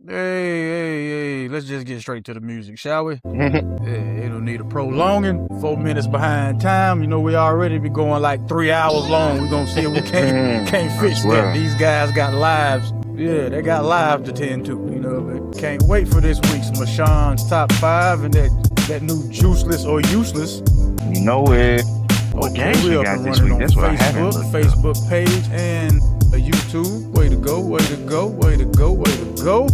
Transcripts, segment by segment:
Hey, let's just get straight to the music, shall we? It don't need a prolonging. 4 minutes behind time. You know, we already be going like 3 hours long. We're gonna see if we can't fix that. These guys got lives. Yeah, they got lives to tend to, you know. But can't wait for this week's Mesean's Top 5 and that new Juiceless or Useless. You know it. What games we got this week? That's what I haven't looked up. Facebook page and a YouTube. Way to go, way to go, way to go, way to go.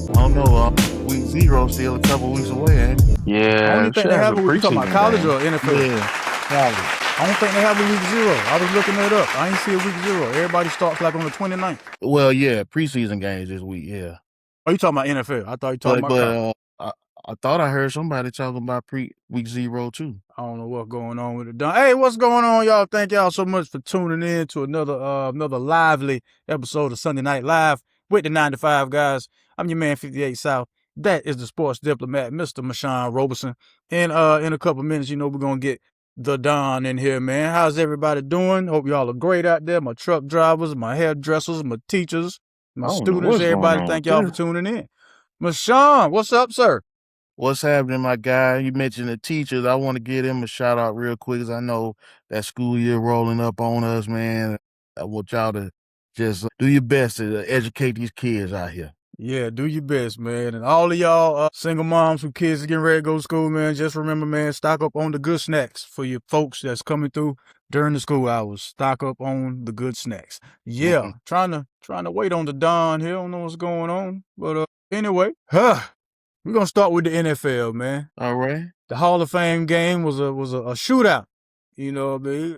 I don't know. Week 0 still a couple weeks away, ain't it? Yeah. I don't think they have it. We talking about college or NFL? Yeah, college. I don't think they have a week 0. I was looking that up. I ain't see a week 0. Everybody starts like on the 29th. Well, yeah, preseason games this week, yeah. Oh, you talking about NFL? I thought you talking about college. I thought I heard somebody talking about week 0 too. I don't know what's going on with it. Hey, what's going on, y'all? Thank y'all so much for tuning in to another lively episode of Sunday Night Live with the 9 to 5 guys. I'm your man, 58 South. That is the sports diplomat, Mr. Mesean Roberson. And in a couple minutes, you know, we're gonna get the Don in here, man. How's everybody doing? Hope y'all are great out there. My truck drivers, my hairdressers, my teachers, my students, everybody. Thank y'all for tuning in. Mesean, what's up, sir? What's happening, my guy? You mentioned the teachers. I want to give them a shout out real quick because I know that school year rolling up on us, man. I want y'all to just do your best to educate these kids out here. Yeah, do your best, man. And all of y'all single moms who kids are getting ready to go to school, man, just remember, man, stock up on the good snacks for your folks that's coming through during the school hours. Stock up on the good snacks. Yeah, trying to wait on the Don here. I don't know what's going on. But anyway, we're going to start with the NFL, man. All right. The Hall of Fame game was a shootout. You know what I mean?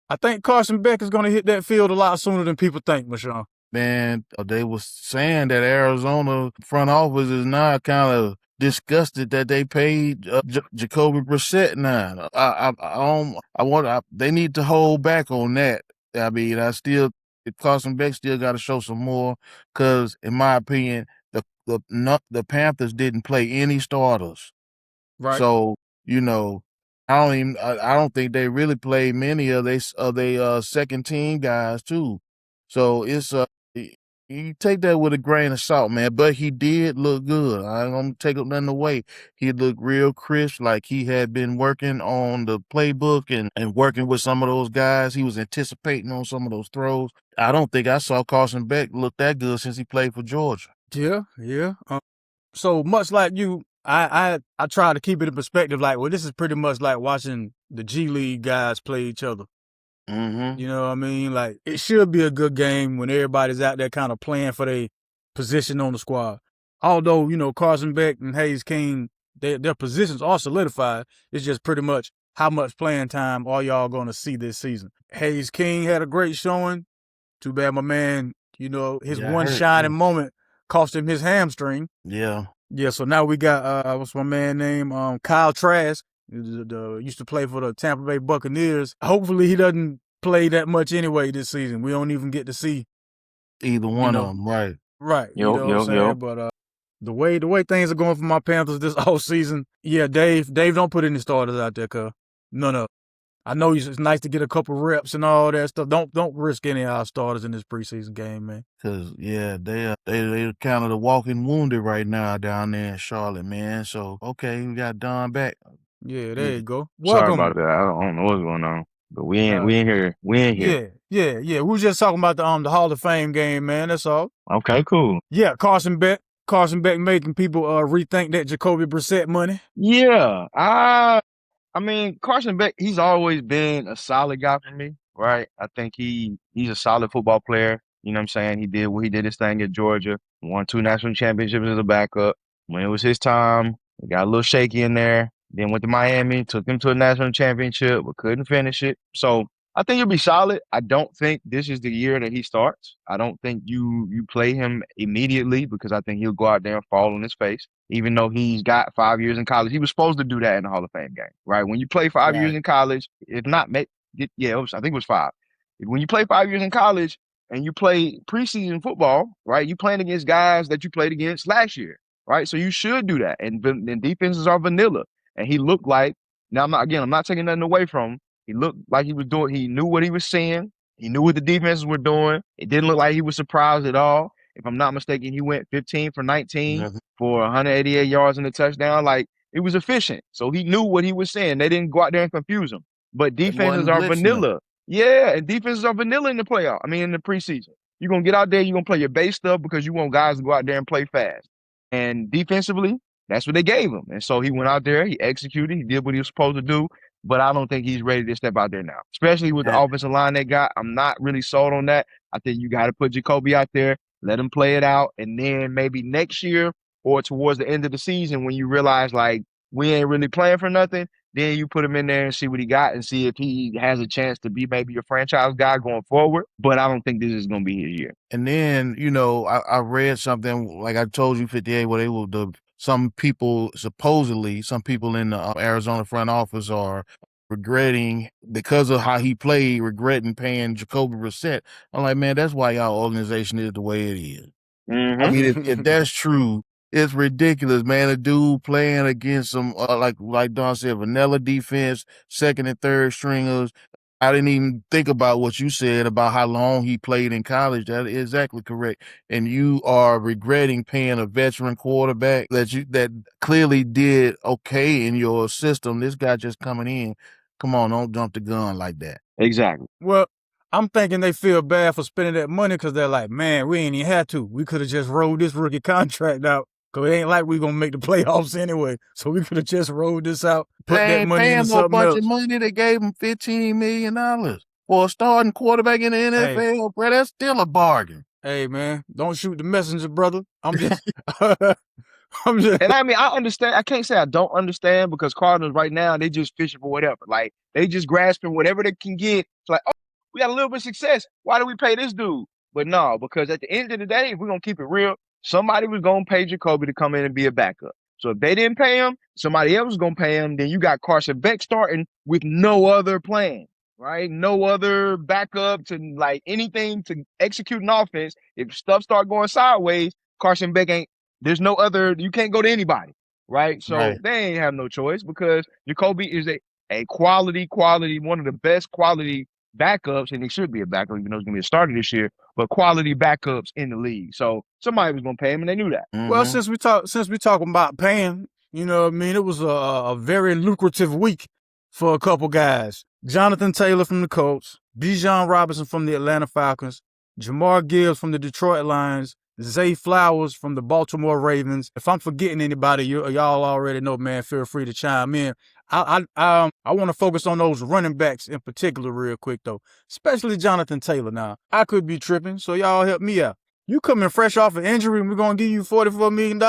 I think Carson Beck is going to hit that field a lot sooner than people think, Mesean. Man, they was saying that Arizona front office is now kind of disgusted that they paid Jacoby Brissett now. They need to hold back on that. I mean, Carson Beck still got to show some more because, in my opinion, the Panthers didn't play any starters. Right. So, you know, I don't think they really played many of they second team guys too. So it's you take that with a grain of salt, man. But he did look good. I ain't gonna take nothing away. He looked real crisp, like he had been working on the playbook and working with some of those guys. He was anticipating on some of those throws. I don't think I saw Carson Beck look that good since he played for Georgia. Yeah. So much like you, I try to keep it in perspective. Like, well, this is pretty much like watching the G League guys play each other. Mm-hmm. You know what I mean? Like, it should be a good game when everybody's out there kind of playing for their position on the squad. Although, you know, Carson Beck and Hayes King, their positions are solidified. It's just pretty much how much playing time are y'all going to see this season. Hayes King had a great showing. Too bad my man, you know, his one shining moment cost him his hamstring. Yeah. Yeah, so now we got, what's my man name? Kyle Trask. Used to play for the Tampa Bay Buccaneers. Hopefully he doesn't play that much anyway this season. We don't even get to see either one of them, right? Right. You know what I'm saying? But the way things are going for my Panthers this offseason, yeah, Dave, don't put any starters out there, cuz. No. I know it's nice to get a couple reps and all that stuff. Don't risk any of our starters in this preseason game, man. Cause yeah, they're kind of the walking wounded right now down there in Charlotte, man. So okay, we got Don back. Yeah, there you go. Welcome. Sorry about that. I don't know what's going on, but we ain't here. Yeah. We were just talking about the Hall of Fame game, man. That's all. Okay, cool. Yeah, Carson Beck making people rethink that Jacoby Brissett money. Yeah, I mean, Carson Beck, he's always been a solid guy for me, right? I think he's a solid football player. You know what I'm saying? He did his thing at Georgia, won 2 national championships as a backup. When it was his time, he got a little shaky in there. Then went to Miami, took him to a national championship, but couldn't finish it. So I think he'll be solid. I don't think this is the year that he starts. I don't think you play him immediately because I think he'll go out there and fall on his face. Even though he's got 5 years in college, he was supposed to do that in the Hall of Fame game, right? When you play 5 years in college, I think it was 5. When you play 5 years in college and you play preseason football, right? You playing against guys that you played against last year, right? So you should do that. And defenses are vanilla. And he looked like, now I'm not taking nothing away from him. He looked like he knew what he was seeing. He knew what the defenses were doing. It didn't look like he was surprised at all. If I'm not mistaken, he went 15 for 19 Mhm. for 188 yards and a touchdown. Like, it was efficient. So he knew what he was saying. They didn't go out there and confuse him. But They defenses wasn't are blitzing them. vanilla. Yeah, and defenses are vanilla in the playoff. I mean, in the preseason. You're going to get out there, you're going to play your base stuff because you want guys to go out there and play fast. And defensively, that's what they gave him. And so he went out there, he executed, he did what he was supposed to do. But I don't think he's ready to step out there now, especially with the And, offensive line they got. I'm not really sold on that. I think you got to put Jacoby out there, let him play it out, and then maybe next year or towards the end of the season when you realize like we ain't really playing for nothing, then you put him in there and see what he got and see if he has a chance to be maybe your franchise guy going forward. But I don't think this is going to be his year. and then, I read something, like I told you, 58, where they will, some people, supposedly, some people in the Arizona front office are regretting, because of how he played, regretting paying Jacoby Brissett. I'm like, man, that's why y'all organization is the way it is. I mean, if that's true, it's ridiculous, man. A dude playing against some, like Don said, vanilla defense, second and third stringers. I didn't even think about what you said about how long he played in college. That is exactly correct. And you are regretting paying a veteran quarterback that clearly did okay in your system. This guy just coming in. Come on, don't jump the gun like that. Exactly. Well, I'm thinking they feel bad for spending that money because they're like, man, we ain't even had to. We could have just rolled this rookie contract out because it ain't like we going to make the playoffs anyway. So we could have just rolled this out, put They that ain't money paying into no something bunch else. of money. They gave him $15 million for a starting quarterback in the NFL, bro. That's still a bargain. Hey, man, don't shoot the messenger, brother. I'm just... And I mean, I understand. I can't say I don't understand because Cardinals right now, they just fishing for whatever. Like, they just grasping whatever they can get. It's like, oh, we got a little bit of success. Why do we pay this dude? But no, because at the end of the day, if we're going to keep it real, somebody was going to pay Jacoby to come in and be a backup. So if they didn't pay him, somebody else was going to pay him. Then you got Carson Beck starting with no other plan, right? No other backup to like anything to execute an offense. If stuff start going sideways, Carson Beck ain't. There's no other. You can't go to anybody, right? So Right. they ain't have no choice because Jacoby is a quality, one of the best quality backups, and he should be a backup, even though he's gonna be a starter this year. But quality backups in the league. So somebody was gonna pay him, and they knew that. Well, Mhm. since we talking about paying, you know what I mean, it was a very lucrative week for a couple guys. Jonathan Taylor from the Colts, Bijan Robinson from the Atlanta Falcons, Jamar Gibbs from the Detroit Lions, Zay Flowers from the Baltimore Ravens. If I'm forgetting anybody, y'all already know, man, feel free to chime in. I want to focus on those running backs in particular real quick, though, especially Jonathan Taylor. Now, I could be tripping, so y'all help me out. You coming fresh off an injury, and we're going to give you $44 million?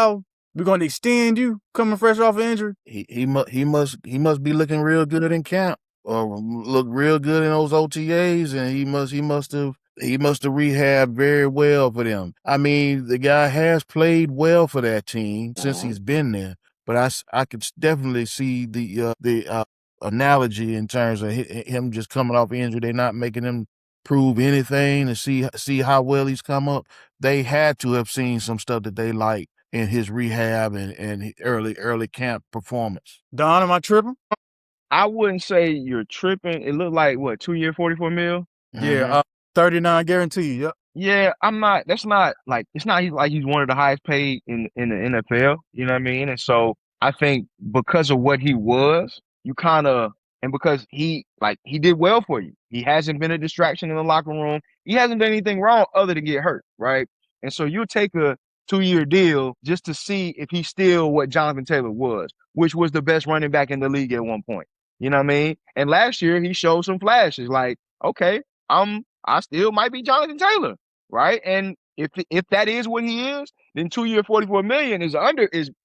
We're going to extend you coming fresh off an injury? He must be looking real good in camp, or look real good in those OTAs, and he must have rehabbed very well for them. I mean, the guy has played well for that team since he's been there, but I could definitely see the analogy in terms of him just coming off injury. They're not making him prove anything to see how well he's come up. They had to have seen some stuff that they like in his rehab and early camp performance. Don, am I tripping? I wouldn't say you're tripping. It looked like what 2 year, 44 mil. Yeah, 39 guarantee. Yep. Yeah, I'm not. That's not like it's not like he's one of the highest paid in the NFL. You know what I mean? And so I think because of what he was, you kind of and because he did well for you. He hasn't been a distraction in the locker room. He hasn't done anything wrong other than get hurt, right? And so you take a 2 year deal just to see if he's still what Jonathan Taylor was, which was the best running back in the league at one point. You know what I mean? And last year he showed some flashes, like okay, I still might be Jonathan Taylor, right? And if that is what he is, then 2 year, 44 million is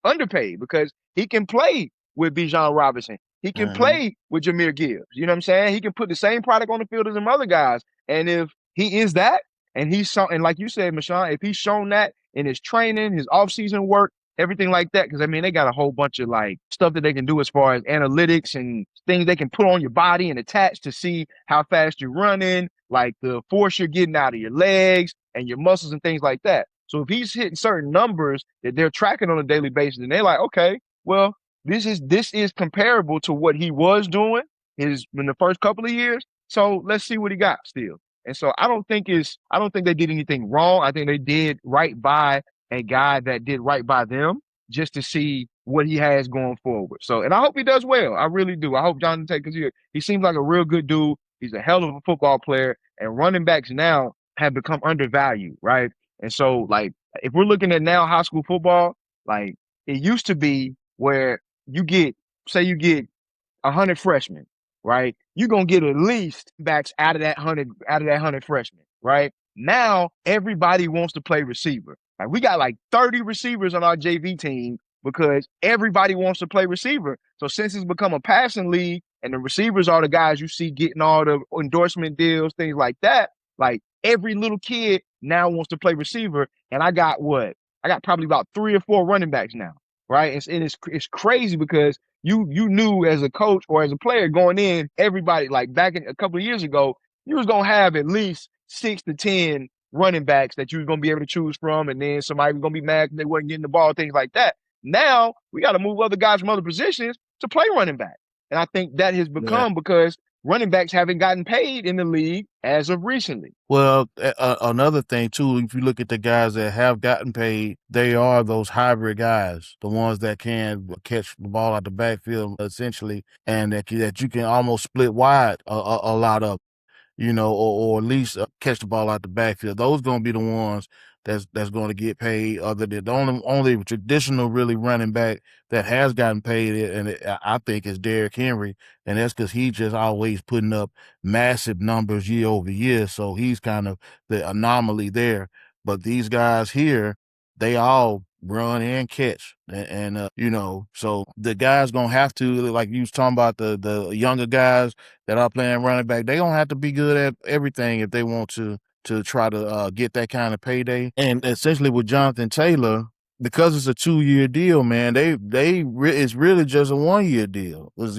underpaid because he can play with Bijan Robinson. He can play with Jameer Gibbs. You know what I'm saying? He can put the same product on the field as some other guys. And if he is that, and and like you said, Mesean, if he's shown that in his training, his offseason work, everything like that, because I mean they got a whole bunch of like stuff that they can do as far as analytics and things they can put on your body and attach to see how fast you're running, like the force you're getting out of your legs and your muscles and things like that. So if he's hitting certain numbers that they're tracking on a daily basis, and they're like, okay, well, this is comparable to what he was doing in the first couple of years. So let's see what he got still. And so I don't think they did anything wrong. I think they did right by a guy that did right by them just to see what he has going forward. So, and I hope he does well. I really do. I hope Jonathan Taylor, because he seems like a real good dude. He's a hell of a football player, and running backs now have become undervalued, right? And so, like, if we're looking at now high school football, like it used to be where say you get 100 freshmen, right? You're gonna get at least backs out of that 100 freshmen, right? Now everybody wants to play receiver. Like we got like 30 receivers on our JV team because everybody wants to play receiver. So since it's become a passing league and the receivers are the guys you see getting all the endorsement deals, things like that, like every little kid now wants to play receiver. And I got probably about 3 or 4 running backs now, right? It's crazy because you knew as a coach or as a player going in, everybody like back in a couple of years ago, you was gonna have at least 6 to 10 running backs that you was gonna be able to choose from, and then somebody was gonna be mad because they wasn't getting the ball, things like that. Now we got to move other guys from other positions to play running back, and I think that has become because running backs haven't gotten paid in the league as of recently. Well, another thing too, if you look at the guys that have gotten paid, they are those hybrid guys, the ones that can catch the ball out the backfield essentially, and that you can almost split wide a lot of, or at least catch the ball out the backfield. Those going to be the ones that's going to get paid. Other than the only traditional really running back that has gotten paid, I think is Derrick Henry, and that's because he's just always putting up massive numbers year over year. So he's kind of the anomaly there. But these guys here, they all run and catch, and so the guys gonna have to, like you was talking about, the younger guys that are playing running back, they gonna have to be good at everything if they want to try to get that kind of payday. And essentially with Jonathan Taylor, because it's a 2-year deal, man, it's really just a 1-year deal. Because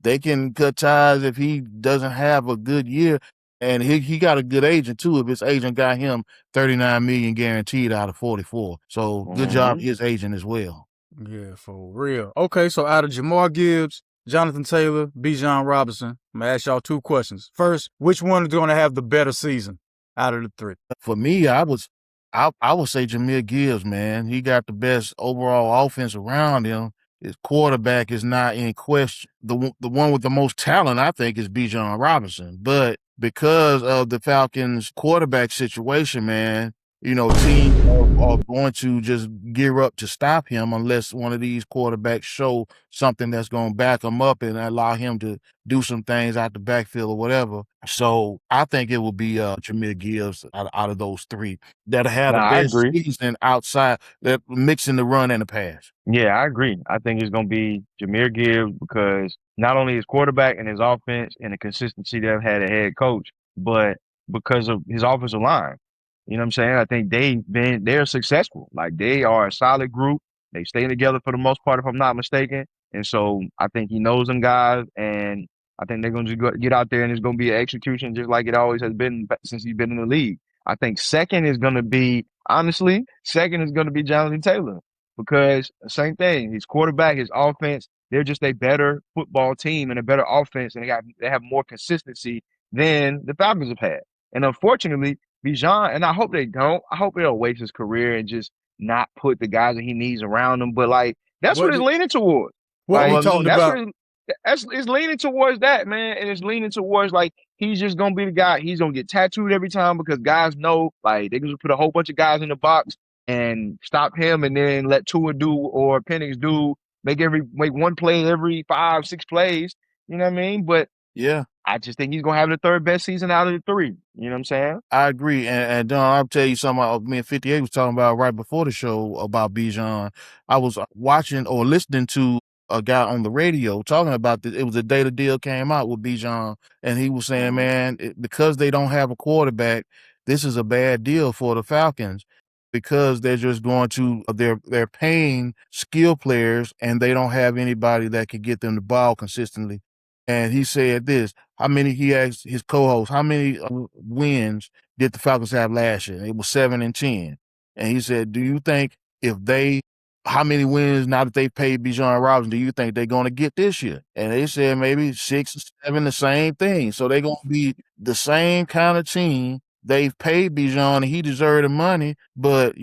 they can cut ties if he doesn't have a good year. And he got a good agent too. If his agent got him $39 million guaranteed out of 44, so good job his agent as well. Yeah, for real. Okay, so out of Jamar Gibbs, Jonathan Taylor, Bijan Robinson, I'm gonna ask y'all 2 questions. First, which one is going to have the better season out of the 3? For me, I would say Jahmyr Gibbs, man. He got the best overall offense around him. His quarterback is not in question. The one with the most talent, I think, is Bijan Robinson. But because of the Falcons' quarterback situation, man, teams are going to just gear up to stop him unless one of these quarterbacks show something that's going to back him up and allow him to do some things out the backfield or whatever. So I think it will be Jahmyr Gibbs out of those 3 that had the best season outside, that mixing the run and the pass. Yeah, I agree. I think it's going to be Jahmyr Gibbs because not only his quarterback and his offense and the consistency they've had a head coach, but because of his offensive line. You know what I'm saying? I think they're successful. Like they are a solid group. They stay together for the most part, if I'm not mistaken. And so I think he knows them guys, and I think they're going to get out there and it's going to be an execution just like it always has been since he's been in the league. I think second is going to be Jonathan Taylor because same thing. His quarterback, his offense, they're just a better football team and a better offense, and they have more consistency than the Falcons have had. And unfortunately, Bijan, and I hope they don't. I hope they don't waste his career and just not put the guys that he needs around him. But like that's what it's leaning towards. What like, we talking about? It's leaning towards that, man, and it's leaning towards like he's just gonna be the guy. He's gonna get tattooed every time because guys know like they can just put a whole bunch of guys in the box and stop him, and then let Tua do or Penix do make one play every 5-6 plays. You know what I mean? But yeah, I just think he's gonna have the 3rd best season out of the 3. You know what I'm saying? I agree. And Don, I'll tell you something. Me and 58 was talking about right before the show about Bijan. I was watching or listening to a guy on the radio talking about this. It was the day the deal came out with Bijan, and he was saying, man, because they don't have a quarterback, this is a bad deal for the Falcons because they're just going to they're paying skill players and they don't have anybody that can get them the ball consistently. And he said this, he asked his co-host, how many wins did the Falcons have last year? It was 7-10. And he said, do you think if they how many wins now that they paid Bijan Robinson do you think they're going to get this year? And they said maybe 6 or 7, the same thing. So they're going to be the same kind of team. They've paid Bijan and he deserved the money, but,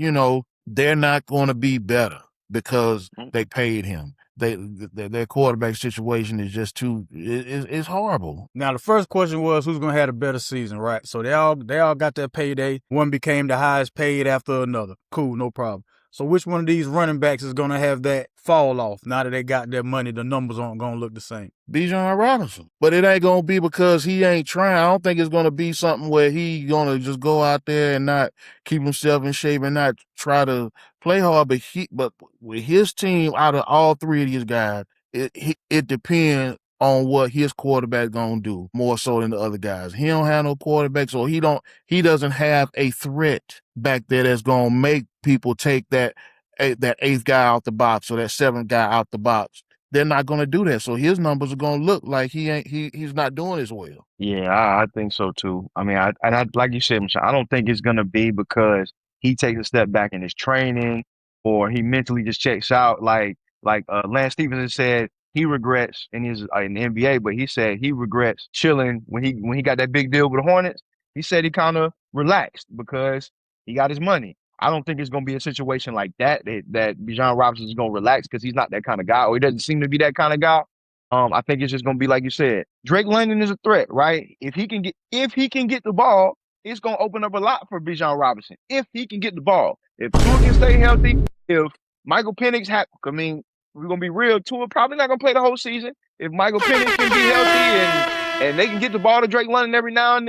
they're not going to be better because they paid him. Their quarterback situation is just it's horrible. Now the first question was who's gonna have a better season, right? So they all got their payday. One became the highest paid after another. Cool, no problem. So which one of these running backs is gonna have that fall off now that they got their money? The numbers aren't gonna look the same. Bijan Robinson. But it ain't gonna be because he ain't trying. I don't think it's gonna be something where he gonna just go out there and not keep himself in shape and not try to play hard. But with his team, out of all three of these guys, it depends on what his quarterback gonna do more so than the other guys. He don't have no quarterback, so he doesn't have a threat back there that's gonna make people take that eighth guy out the box or that seventh guy out the box. They're not going to do that. So his numbers are going to look like he's not doing as well. Yeah, I think so too. I mean, I like you said, Mesean, I don't think it's gonna be because he takes a step back in his training or he mentally just checks out. Like Lance Stevenson said, he regrets in his in the NBA, but he said he regrets chilling when he got that big deal with the Hornets. He said he kind of relaxed because he got his money. I don't think it's gonna be a situation like that Bijan Robinson is gonna relax because he's not that kind of guy, or he doesn't seem to be that kind of guy. I think it's just gonna be like you said. Drake London is a threat, right? If he can get the ball, it's gonna open up a lot for Bijan Robinson. If he can get the ball, if Tua can stay healthy, if Michael Penix I mean, we're gonna be real. Tua probably not gonna play the whole season. If Michael Penix can be healthy and they can get the ball to Drake London every now and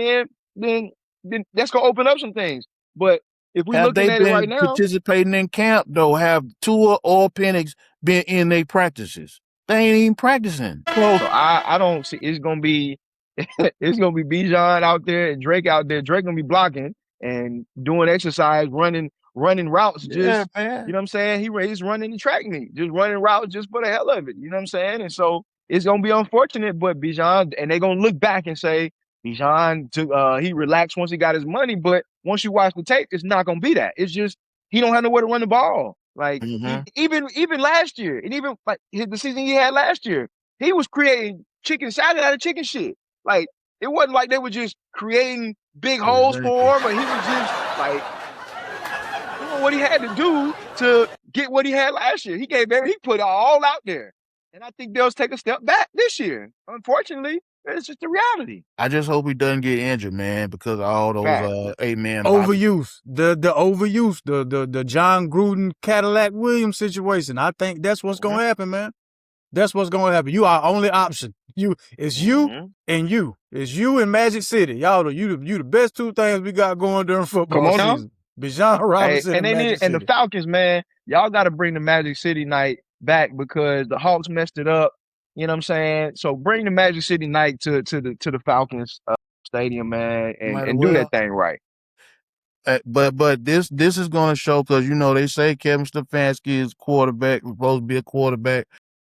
then that's gonna open up some things. But if we're looking at it right now, participating in camp though, have Tua or Penix been in their practices? They ain't even practicing. So I don't see it's gonna be Bijan out there and Drake out there. Drake gonna be blocking and doing exercise, running routes. Just Yeah, man. you know what I'm saying. He's running the track meet, just running routes just for the hell of it. You know what I'm saying. And so it's gonna be unfortunate, but Bijan and they're gonna look back and say Bijan he relaxed once he got his money, but once you watch the tape, it's not gonna be that. It's just he don't have nowhere to run the ball. Like even last year, and even like the season he had last year, he was creating chicken salad out of chicken shit. Like it wasn't like they were just creating big holes for him, but he was just like doing what he had to do to get what he had last year. He put it all out there, and I think they'll take a step back this year. Unfortunately, it's just the reality. I just hope he doesn't get injured, man, because of all those 8-man overuse. The overuse, the John Gruden Cadillac Williams situation. I think that's what's gonna happen, man. That's what's gonna happen. You are only option. It's you and you. It's you and Magic City. Y'all, you the best two things we got going during football season. Bijan Robinson and Magic City. And the Falcons, man, y'all got to bring the Magic City night back because the Hawks messed it up. You know what I'm saying? So bring the Magic City night to the Falcons stadium, man, and do that thing right. But this is going to show because they say Kevin Stefanski is quarterback, supposed to be a quarterback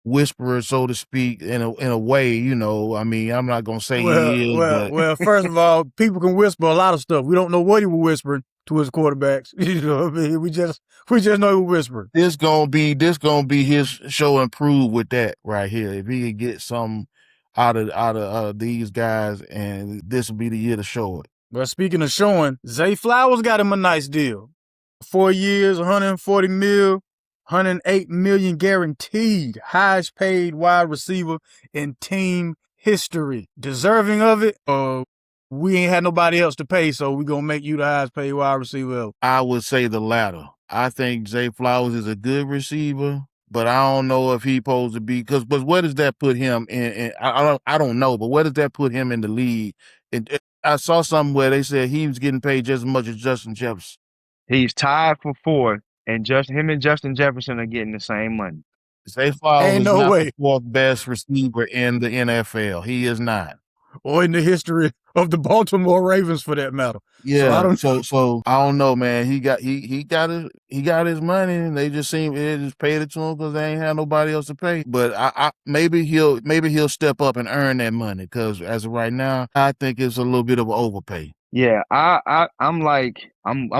whisperer, so to speak, in a way. I mean, I'm not going to say he is. Well, first of all, people can whisper a lot of stuff. We don't know what he was whispering to his quarterbacks. You know what I mean? We just know he was whispering. This gonna be his show and prove with that right here. If he can get something out of these guys, and this will be the year to show it. But speaking of showing, Zay Flowers got him a nice deal. 4 years, $140 million, $108 million guaranteed. Highest paid wide receiver in team history. Deserving of it? We ain't had nobody else to pay, so we gonna make you the highest paid wide receiver ever. I would say the latter. I think Zay Flowers is a good receiver, but I don't know if he's supposed to be. But where does that put him in? I don't know, but where does that put him in the league? I saw something where they said he was getting paid just as much as Justin Jefferson. He's tied for fourth, and him and Justin Jefferson are getting the same money. Zay Flowers is not the fourth best receiver in the NFL. He is not. Or in the history of the Baltimore Ravens, for that matter. Yeah. So I don't know, man. He got his money, and they just paid it to him because they ain't had nobody else to pay. But maybe he'll step up and earn that money because as of right now, I think it's a little bit of an overpay. Yeah, I'm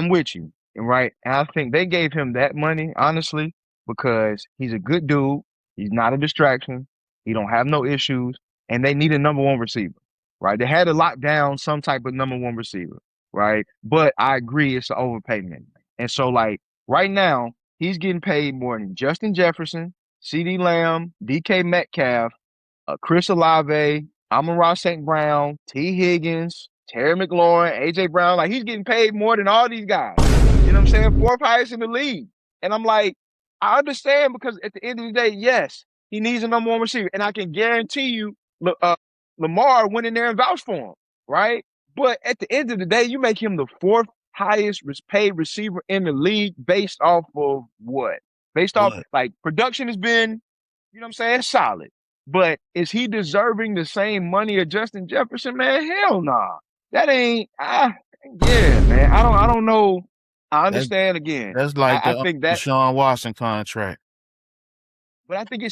with you, right? And I think they gave him that money, honestly, because he's a good dude. He's not a distraction. He don't have no issues, and they need a number one receiver, right? They had to lock down some type of number one receiver, right? But I agree, it's an overpayment, and so like right now he's getting paid more than Justin Jefferson, C.D. Lamb, D.K. Metcalf, Chris Olave, Amon-Ra St. Brown, T. Higgins, Terry McLaurin, A.J. Brown. Like, he's getting paid more than all these guys. You know what I'm saying? Fourth highest in the league. And I'm like, I understand, because at the end of the day, yes, he needs a number one receiver. And I can guarantee you, Lamar went in there and vouched for him, right? But at the end of the day, you make him the fourth highest paid receiver in the league based off of what? Based off, like, production has been, you know what I'm saying, solid. But is he deserving the same money as Justin Jefferson? Man, hell nah. That ain't yeah, man. I don't know. I understand again. That's like I the think that Deshaun Watson contract. But I think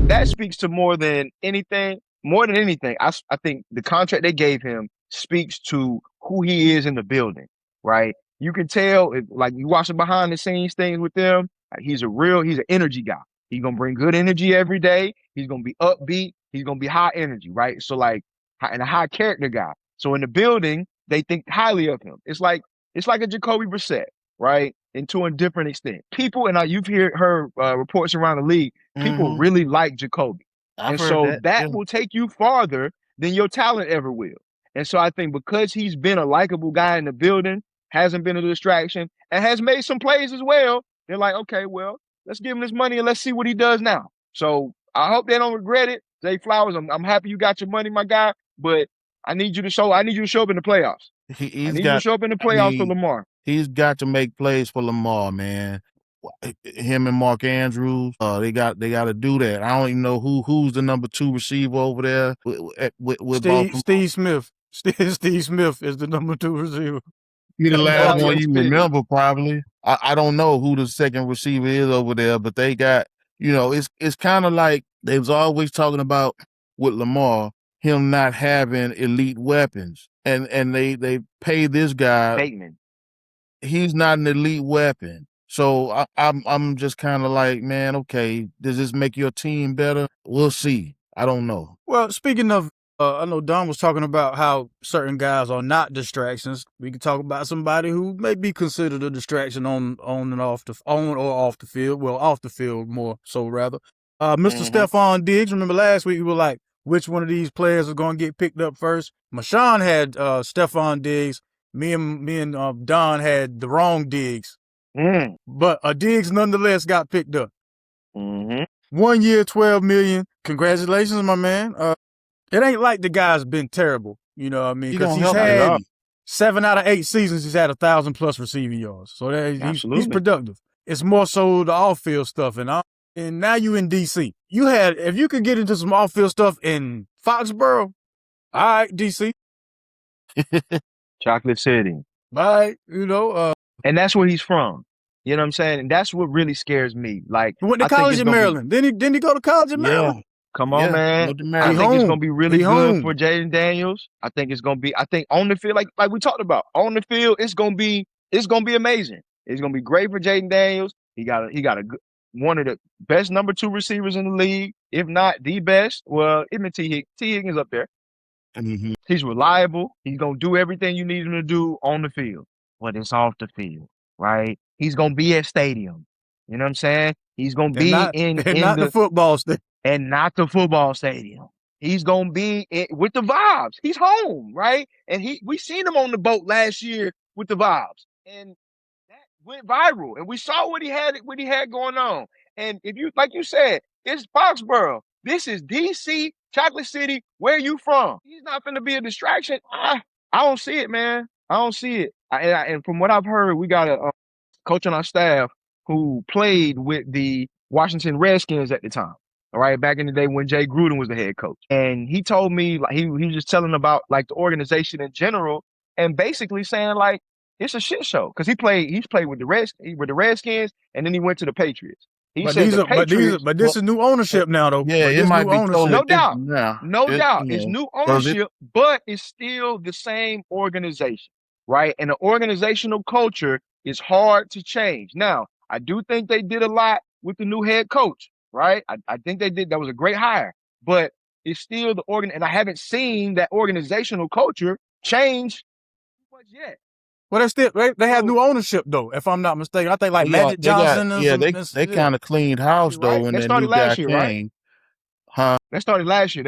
that speaks to more than anything. More than anything, I think the contract they gave him speaks to who he is in the building, right? You can tell, like you watching behind the scenes things with them, like he's an energy guy. He's gonna bring good energy every day. He's gonna be upbeat. He's gonna be high energy, right? So like, and a high character guy. So in the building, they think highly of him. It's like a Jacoby Brissett, right? And to a different extent. People, and you've heard reports around the league, people really like Jacoby. I've And heard so that. that Yeah. will take you farther than your talent ever will. And so I think because he's been a likable guy in the building, hasn't been a distraction, and has made some plays as well, they're like, okay, well, let's give him this money and let's see what he does now. So I hope they don't regret it. Zay Flowers, I'm happy you got your money, my guy, but I need you to show up in the playoffs. I need you to show up in the playoffs for Lamar. He's got to make plays for Lamar, man. Him and Mark Andrews, they got to do that. I don't even know who's the number 2 receiver over there with Baltimore. Steve Smith. Steve Smith is the number 2 receiver. He the last one you Pitty. remember, probably. I don't know who the second receiver is over there, but they got, it's kind of like they was always talking about with Lamar, him not having elite weapons, and they pay this guy. Bateman. He's not an elite weapon. So I'm just kind of like, man, okay, does this make your team better? We'll see. I don't know. Well, speaking of, I know Don was talking about how certain guys are not distractions. We can talk about somebody who may be considered a distraction on or off the field. Well, off the field more so rather. Mr. Stephon Diggs. Remember last week we were like, which one of these players is going to get picked up first? Mesean had Stephon Diggs. Me and Don had the wrong Diggs. But a Diggs nonetheless got picked up. 1 year, $12 million. Congratulations, my man. It ain't like the guy's been terrible. You know what I mean? Because he's had 7 out of 8 seasons, he's had 1,000+ receiving yards. So he's productive. It's more so the off-field stuff. And now you in D.C. If you could get into some off-field stuff in Foxborough, all right, D.C. Chocolate City. All right, and that's where he's from. You know what I'm saying? And that's what really scares me. Like, he went to college in Maryland. Didn't he go to college in Maryland? Come on, man. I think it's gonna be really good for Jaden Daniels. I think it's gonna be. I think on the field, like we talked about, on the field, it's gonna be amazing. It's gonna be great for Jaden Daniels. He got one of the best number 2 receivers in the league, if not the best. Well, even T. Higgins up there. He's reliable. He's gonna do everything you need him to do on the field, but it's off the field, right? He's gonna be at stadium. You know what I'm saying? He's gonna be in the football stadium. And not the football stadium. He's gonna be with the vibes. He's home, right? And we seen him on the boat last year with the vibes, and that went viral. And we saw what he had going on. And if you, like you said, it's Foxborough. This is DC, Chocolate City. Where you from? He's not gonna be a distraction. I don't see it, man. I don't see it. And from what I've heard, we got a coach on our staff who played with the Washington Redskins at the time. All right, back in the day when Jay Gruden was the head coach. And he told me, like, he was just telling about like the organization in general, and basically saying like it's a shit show. Because he's played with the Redskins, and then he went to the Patriots. But this is new ownership now, though. Yeah, it might be totally no doubt. Now. No doubt. It's new ownership, but it's still the same organization, right? And the organizational culture is hard to change. Now, I do think they did a lot with the new head coach, right? I think that was a great hire, but it's still the organ, and I haven't seen that organizational culture change much yet. Well, they have So, new ownership though, if I'm not mistaken. I think like Magic They got Johnson and yeah, some. they kind of cleaned house though right? when That that started new guy last year, right? came. Huh? That started last year.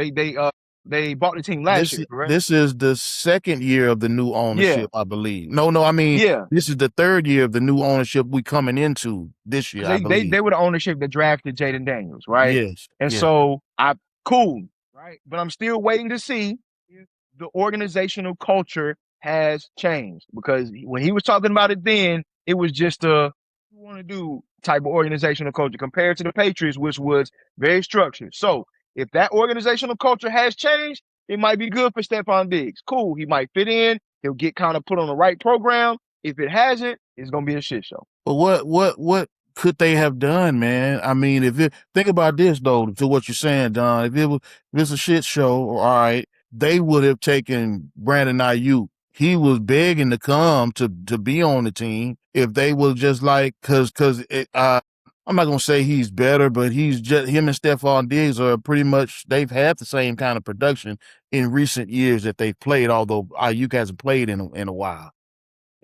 They bought the team last year, correct? This is the second year of the new Yeah, ownership, I believe. No, I mean yeah. this is the third year of the new ownership we coming into this year, Because I they believe. were the ownership that drafted Jaden Daniels, right? Yes, And yeah. so cool, right? But I'm still waiting to see if the organizational culture has changed, because when he was talking about it then, it was just a you want to do type of organizational culture compared to the Patriots, which was very structured. So if that organizational culture has changed, it might be good for Stephon Diggs. Cool, he might fit in. He'll get kind of put on the right program. If it hasn't, it's gonna be a shit show. But what could they have done, man? I mean, think about this though, to what you're saying, Don. If it's a shit show, all right, they would have taken Brandon Ayuk. He was begging to come to be on the team. If they was just like, I'm not gonna say he's better, but he's just him and Stephon Diggs are pretty much they've had the same kind of production in recent years that they've played. Although Ayuk hasn't played in a while.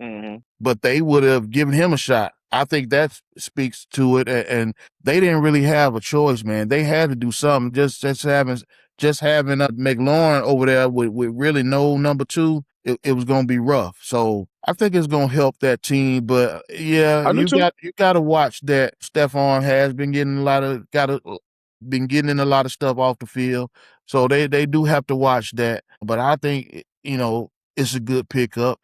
Mm-hmm. But they would have given him a shot. I think that speaks to it. And they didn't really have a choice, man. They had to do something. Just having McLaurin over there with really no number two, it was going to be rough. So I think it's going to help that team. But yeah, I do too. you got to watch that. Stephon has been getting been getting in a lot of stuff off the field. So they do have to watch that. But I think, it's a good pickup.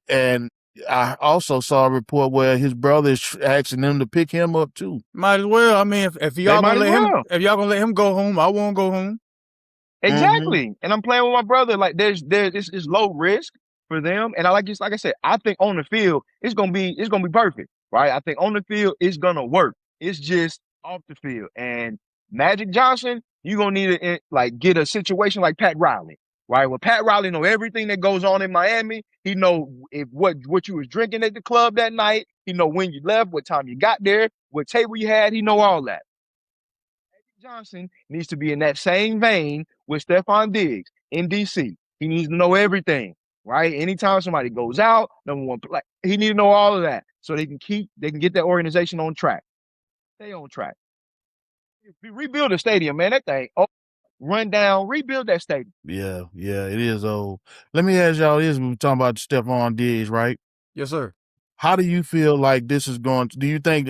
And I also saw a report where his brother is asking them to pick him up too. Might as well. I mean, if They y'all might gonna as let him, well. if y'all gonna let him go home, I won't go home. Exactly. And I'm playing with my brother. Like it's low risk for them. And like I said, I think on the field it's gonna be perfect, right? I think on the field it's gonna work. It's just off the field. And Magic Johnson, you're gonna need to get a situation like Pat Riley, right? Well, Pat Riley know everything that goes on in Miami. He know if what you was drinking at the club that night. He know when you left, what time you got there, what table you had. He know all that. Johnson needs to be in that same vein with Stephon Diggs in DC. He needs to know everything, right? Anytime somebody goes out, number one, he needs to know all of that so they can get that organization on track. Stay on track. Rebuild the stadium, man. That thing, run down, rebuild that stadium. Yeah, it is old. Let me ask y'all this: when we're talking about Stephon Diggs, right? Yes, sir. How do you feel like this is going to, do you think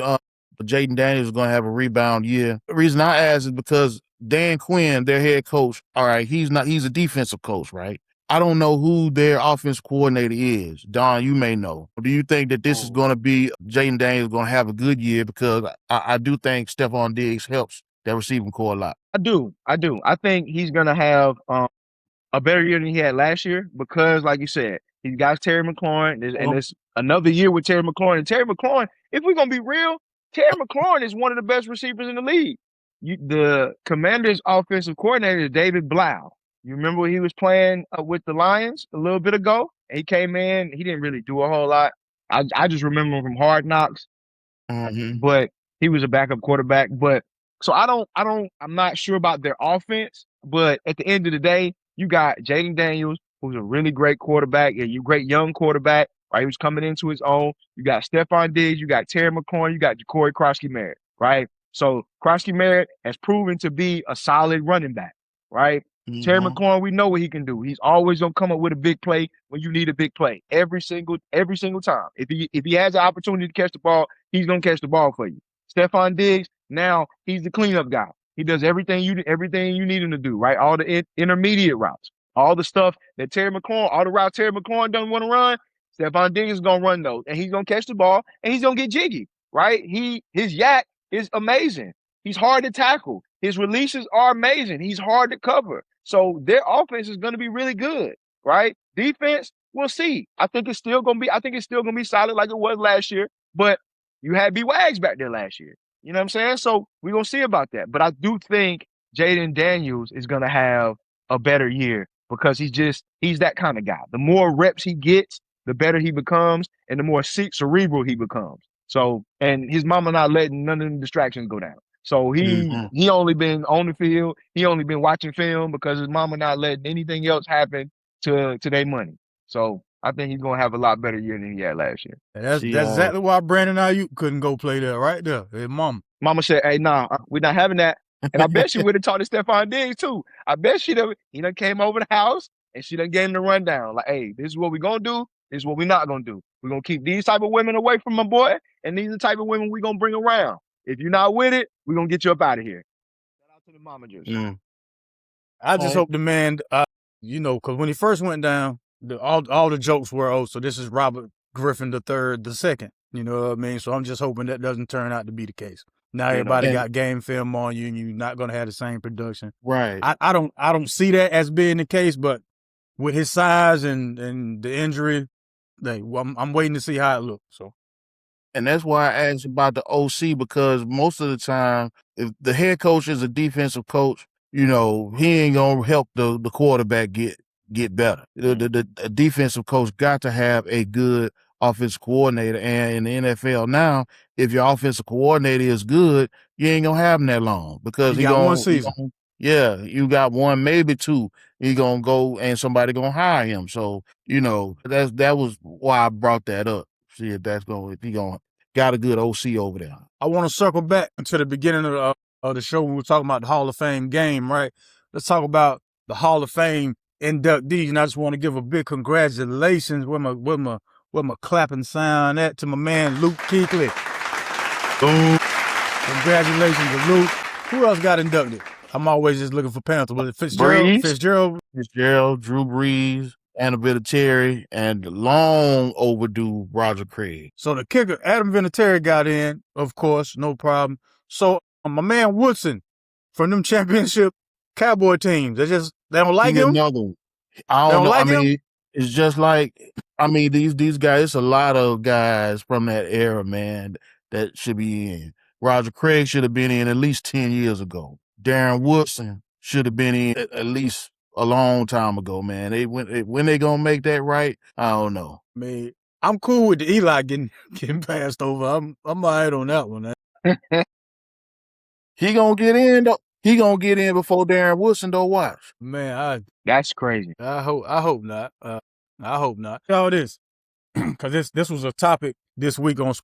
Jaden Daniels is going to have a rebound year? The reason I ask is because Dan Quinn, their head coach, all right, he's a defensive coach, right? I don't know who their offense coordinator is. Don, you may know. Do you think that this is going to be Jaden Daniels going to have a good year? Because I do think Stephon Diggs helps that receiving core a lot. I do. I think he's going to have a better year than he had last year because, like you said, he's got Terry McLaurin, and it's another year with Terry McLaurin. And Terry McLaurin, if we're gonna be real, Terry McLaurin is one of the best receivers in the league. The Commanders' offensive coordinator is David Blau. You remember when he was playing with the Lions a little bit ago? He came in, he didn't really do a whole lot. I just remember him from Hard Knocks, but he was a backup quarterback. But so I'm not sure about their offense. But at the end of the day, you got Jaden Daniels, who's a really great quarterback, and you great young quarterback, right? He was coming into his own. You got Stephon Diggs, you got Terry McLaurin, you got Ja'Cory Krosky-Merritt, right? So Krosky-Merritt has proven to be a solid running back, right? Terry McLaurin, we know what he can do. He's always gonna come up with a big play when you need a big play. Every single time. If he has an opportunity to catch the ball, he's gonna catch the ball for you. Stephon Diggs, now he's the cleanup guy. He does everything you need him to do, right? All the intermediate routes, all the stuff that all the routes Terry McLaurin doesn't want to run, Stephon Diggs is gonna run those, and he's gonna catch the ball, and he's gonna get jiggy, right? His yak is amazing. He's hard to tackle. His releases are amazing. He's hard to cover. So their offense is going to be really good, right? Defense, we'll see. I think it's still going to be solid like it was last year. But you had B Wags back there last year. You know what I'm saying? So we're going to see about that. But I do think Jaden Daniels is going to have a better year because he's that kind of guy. The more reps he gets, the better he becomes, and the more cerebral he becomes. So, and his mama not letting none of them distractions go down. So he only been on the field. He only been watching film because his mama not letting anything else happen to their money. So I think he's gonna have a lot better year than he had last year. And that's exactly why Brandon Ayuk couldn't go play there right there. His mama. Mama said, "Hey, nah, we're not having that." And I bet she would have talked to Stephon Diggs too. I bet he done came over the house and she done gave him the rundown. Like, hey, this is what we're gonna do. This is what we're not gonna do. We're gonna keep these type of women away from my boy, and these are the type of women we're gonna bring around. If you're not with it, we're gonna get you up out of here. Shout out to the mama just. I just hope the man, because when he first went down, all the jokes were, oh, so this is Robert Griffin the second. You know what I mean? So I'm just hoping that doesn't turn out to be the case. Now everybody got game film on you, and you're not going to have the same production. Right. I don't see that as being the case, but with his size and the injury, I'm waiting to see how it looks. So. And that's why I asked about the OC, because most of the time, if the head coach is a defensive coach, he ain't gonna help the quarterback get better. The defensive coach got to have a good offensive coordinator. And in the NFL now, if your offensive coordinator is good, you ain't gonna have him that long, because he got one season. You got one, maybe two. He gonna go and somebody gonna hire him. So that was why I brought that up. See if he gonna got a good OC over there. I want to circle back to the beginning of the show when we were talking about the Hall of Fame game, right? Let's talk about the Hall of Fame inductees, and I just want to give a big congratulations with my clapping sound to my man Luke Kuechly. Boom! Congratulations to Luke. Who else got inducted? I'm always just looking for Panthers. Was it Fitzgerald, Drew Brees, Adam Vinatieri, and long overdue Roger Craig. So the kicker, Adam Vinatieri, got in, of course, no problem. So my man Woodson from them championship Cowboy teams, they don't like him. Another one. I don't know. Like him? It's just like, these guys. It's a lot of guys from that era, man, that should be in. Roger Craig should have been in at least 10 years ago. Darren Woodson should have been in at least a long time ago, man. When they gonna make that right, I don't know. Man, I'm cool with the Eli getting passed over. I'm all right on that one. He gonna get in though. He gonna get in before Darren Woodson though. Watch, man. That's crazy. I hope not. I hope not. All this, because this was a topic this week on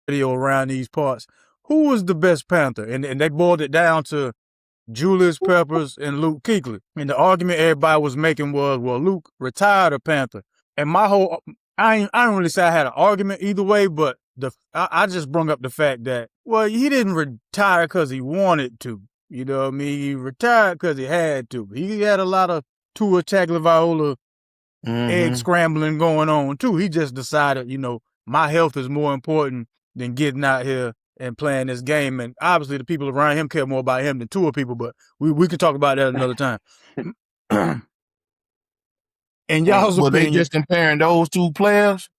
video around these parts. Who was the best Panther? And they boiled it down to Julius Peppers and Luke Kuechly. And the argument everybody was making was, well, Luke retired a Panther. And I don't really say I had an argument either way, but I just brought up the fact that, well, he didn't retire because he wanted to. You know what I mean? He retired because he had to. He had a lot of Tua Tagovailoa egg scrambling going on too. He just decided, my health is more important than getting out here and playing this game. And obviously the people around him care more about him than Tua people, but we can talk about that another time. And y'all's opinion. They just comparing those two players?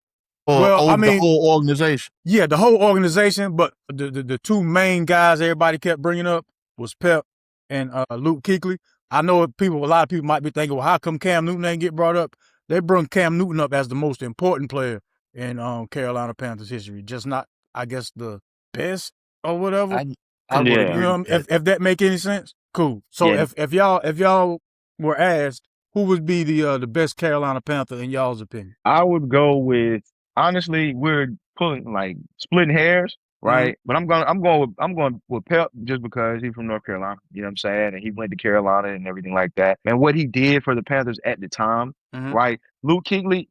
Or the whole organization? Yeah, the whole organization, but the two main guys everybody kept bringing up was Pep and Luke Kuechly. I know a lot of people might be thinking, well, how come Cam Newton ain't get brought up? They bring Cam Newton up as the most important player in Carolina Panthers history, just not, I guess, the best or whatever. If that make any sense, cool. So if y'all were asked who would be the best Carolina Panther in y'all's opinion, I would go with, honestly, we're splitting hairs, right? But I'm going with Pep just because he's from North Carolina. You know what I'm saying? And he went to Carolina and everything like that. And what he did for the Panthers at the time, right? Luke Kuechly,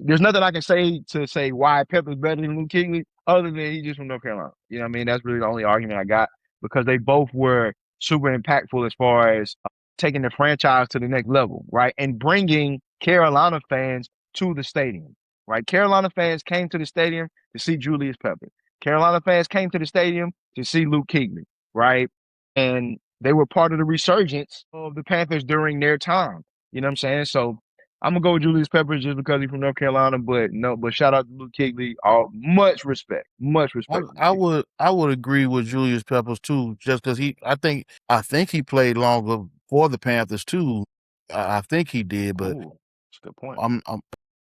there's nothing I can say to say why Pep is better than Luke Kuechly other than he's just from North Carolina. You know what I mean? That's really the only argument I got, because they both were super impactful as far as taking the franchise to the next level, right? And bringing Carolina fans to the stadium, right? Carolina fans came to the stadium to see Julius Peppers. Carolina fans came to the stadium to see Luke Kuechly, right? And they were part of the resurgence of the Panthers during their time. You know what I'm saying? So I'm gonna go with Julius Peppers just because he's from North Carolina, but shout out to Luke Kuechly. Much respect. I would agree with Julius Peppers too, just because I think he played longer for the Panthers too. I think he did, but that's a good point.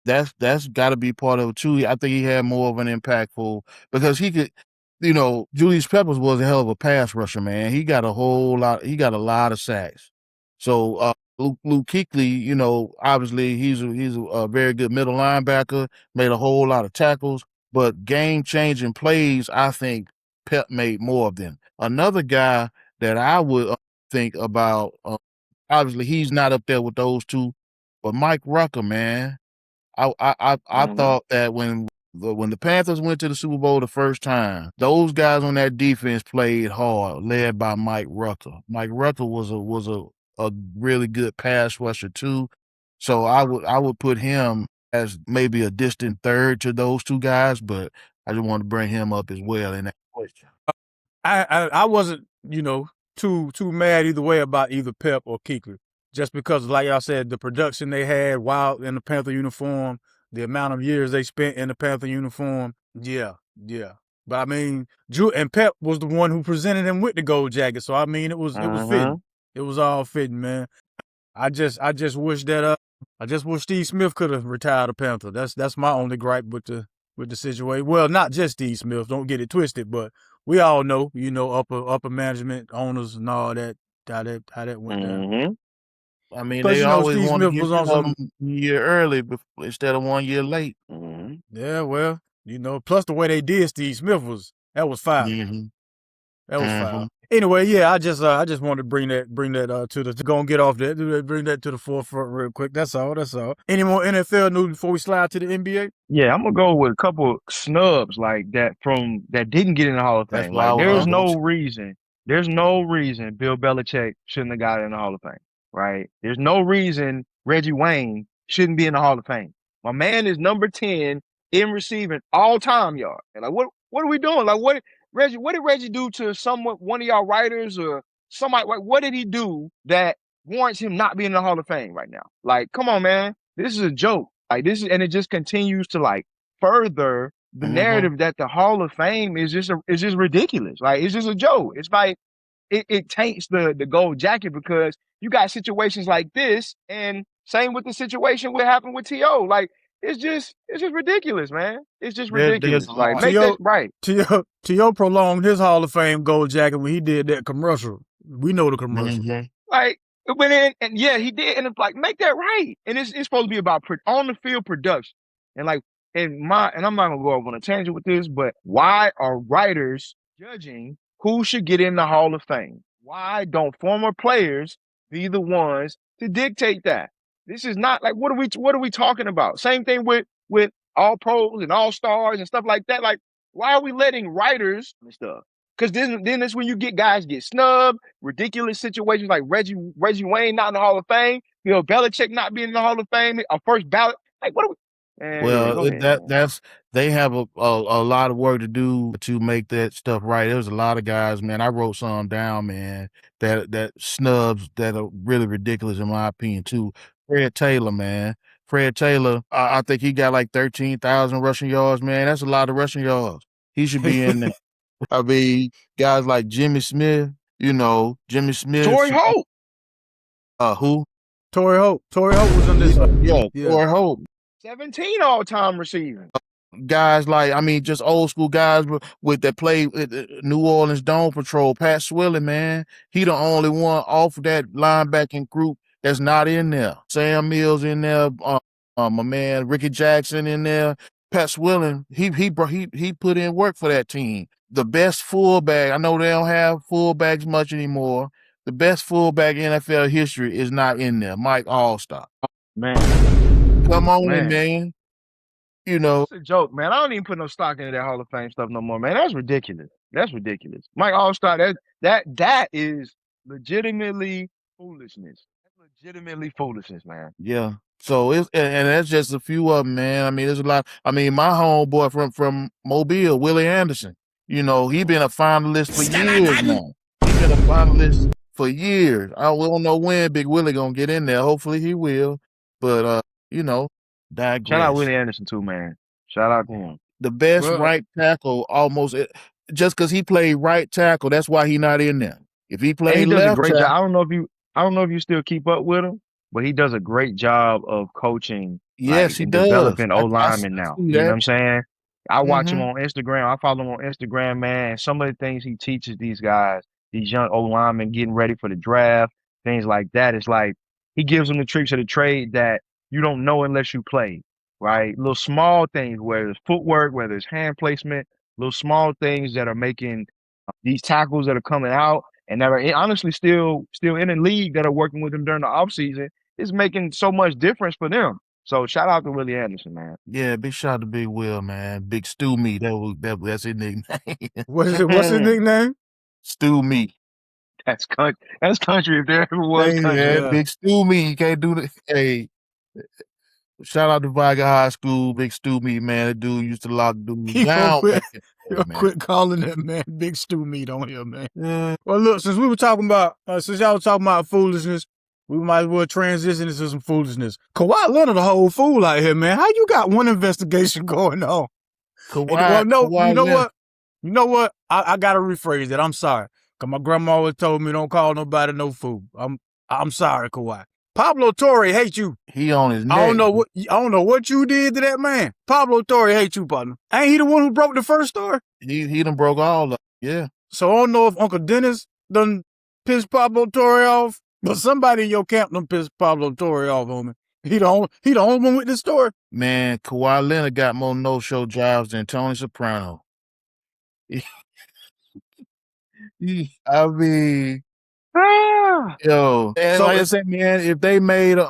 that's got to be part of it too. I think he had more of an impactful because he could, Julius Peppers was a hell of a pass rusher, man. He got a lot of sacks. So Luke Kuechly, obviously he's a very good middle linebacker, made a whole lot of tackles, but game changing plays, I think Pep made more of them. Another guy that I would think about, obviously he's not up there with those two, but Mike Rucker, man. I thought that when the Panthers went to the Super Bowl the first time, those guys on that defense played hard, led by Mike Rucker. Mike Rucker was a really good pass rusher too. So I would put him as maybe a distant third to those two guys, but I just want to bring him up as well in that question. I wasn't, too mad either way about either Pep or Kuechly. Just because, like y'all said, the production they had while in the Panther uniform, the amount of years they spent in the Panther uniform, yeah. But I mean, and Pep was the one who presented him with the gold jacket, so I mean, it was fitting. It was all fitting, man. I just wish that Steve Smith could have retired a Panther. That's my only gripe with the situation. Well, not just Steve Smith. Don't get it twisted, but we all know, upper management, owners, and all that how that went down. I mean, Plus, they always Steve want to Smith get was on some 1 year early instead of 1 year late. Yeah, well, plus the way they did Steve Smith that was foul. That was foul. Anyway, yeah, I just wanted to bring that gonna get off that, bring that to the forefront real quick. That's all. Any more NFL news before we slide to the NBA? Yeah, I'm gonna go with a couple snubs like that that didn't get in the Hall of Fame. Like there's no reason Bill Belichick shouldn't have got in the Hall of Fame, right? There's no reason Reggie Wayne shouldn't be in the Hall of Fame. My man is number 10 in receiving all time, y'all. And like what are we doing? Like what did Reggie do to one of y'all writers or somebody? Like, what did he do that warrants him not being in the Hall of Fame right now? Like, come on, man. This is a joke. Like and it just continues to like further the narrative that the Hall of Fame is just ridiculous. Like, it's just a joke. It's like it taints the gold jacket because you got situations like this, and same with the situation what happened with T.O. Like, it's just ridiculous, man. It's just ridiculous. Like, make that right. T.O. prolonged his Hall of Fame gold jacket when he did that commercial. We know the commercial. Like, it went in, and yeah, he did, and it's like, make that right. And it's supposed to be about on the field production. And like, I'm not gonna go off on a tangent with this, but why are writers judging who should get in the Hall of Fame? Why don't former players be the ones to dictate that? This is not like, what are we talking about? Same thing with all pros and all stars and stuff like that. Like, why are we letting writers and stuff? Because then that's when you get guys get snubbed, ridiculous situations like Reggie Wayne not in the Hall of Fame, Belichick not being in the Hall of Fame, a first ballot. Like, what are we? They have a lot of work to do to make that stuff right. There's a lot of guys, man. I wrote some down, man, that snubs that are really ridiculous in my opinion too. Fred Taylor, man. Fred Taylor, I think he got like 13,000 rushing yards, man. That's a lot of rushing yards. He should be in there. I mean, guys like Jimmy Smith, Torrey Holt. Who? Torrey Holt. Torrey Holt was on this. Torrey Holt. 17 all-time receiving. Guys like, just old school guys with that play New Orleans Dome Patrol. Pat Swilling, man. He the only one off that linebacking group that's not in there. Sam Mills in there. My man Ricky Jackson in there. Pat Swilling, he put in work for that team. The best fullback, I know they don't have fullbacks much anymore. The best fullback in NFL history is not in there. Mike Allstott. Man. Come on, man. It's a joke, man. I don't even put no stock into that Hall of Fame stuff no more, man. That's ridiculous. Mike Allstott, that is legitimately foolishness. That's legitimately foolishness, man. Yeah. So and that's just a few of them, man. There's a lot. My homeboy from Mobile, Willie Anderson. He been a finalist for years now. He been a finalist for years. We don't know when Big Willie gonna get in there. Hopefully he will. But digress. Shout out Willie Anderson too, man. Shout out to him. The best right tackle, just because he played right tackle, that's why he not in there. If he played left, a great job. I don't know if you still keep up with him, but he does a great job of coaching Yes, he and does. developing O I linemen now. see You know what that. I'm saying? I watch him Mm-hmm. on Instagram. I follow him on Instagram, man. And some of the things he teaches these guys, these young O linemen getting ready for the draft, things like that. It's like he gives them the tricks of the trade that you don't know unless you play, right? Little small things, whether it's footwork, whether it's hand placement, little small things that are making these tackles that are coming out and that are honestly still in the league that are working with him during the offseason is making so much difference for them. So shout out to Willie Anderson, man. Yeah, big shout out to Big Will, man. Big Stew Meat. That's his nickname. What's his nickname? Stew Meat. That's country if there ever was Hey, country. man, Yeah. Big Stew Meat. You can't do that. Hey, shout out to Viga High School, Big Stew Meat, man. That dude used to lock dudes You gonna down quit, back in you the day, gonna man. quit calling that man Big Stew Meat on here, man. Yeah. Well, look, since we were talking about, since y'all were talking about foolishness, we might as well transition into some foolishness. Kawhi Leonard, a whole fool out here, man. How you got one investigation going on? Kawhi You know Leonard. what? You know what? I gotta rephrase that. I'm sorry, cause my grandma always told me don't call nobody no fool. I'm sorry, Kawhi. Pablo Torre hates you. He on his neck. I don't know what you did to that man. Pablo Torre hates you, partner. Ain't he the one who broke the first story? He done broke all of them. Yeah. So I don't know if Uncle Dennis done pissed Pablo Torre off, but somebody in your camp done pissed Pablo Torre off on me. He the only one with this story. Man, Kawhi Leonard got more no-show jobs than Tony Soprano. I mean, yo, and So like I said, man, if they made if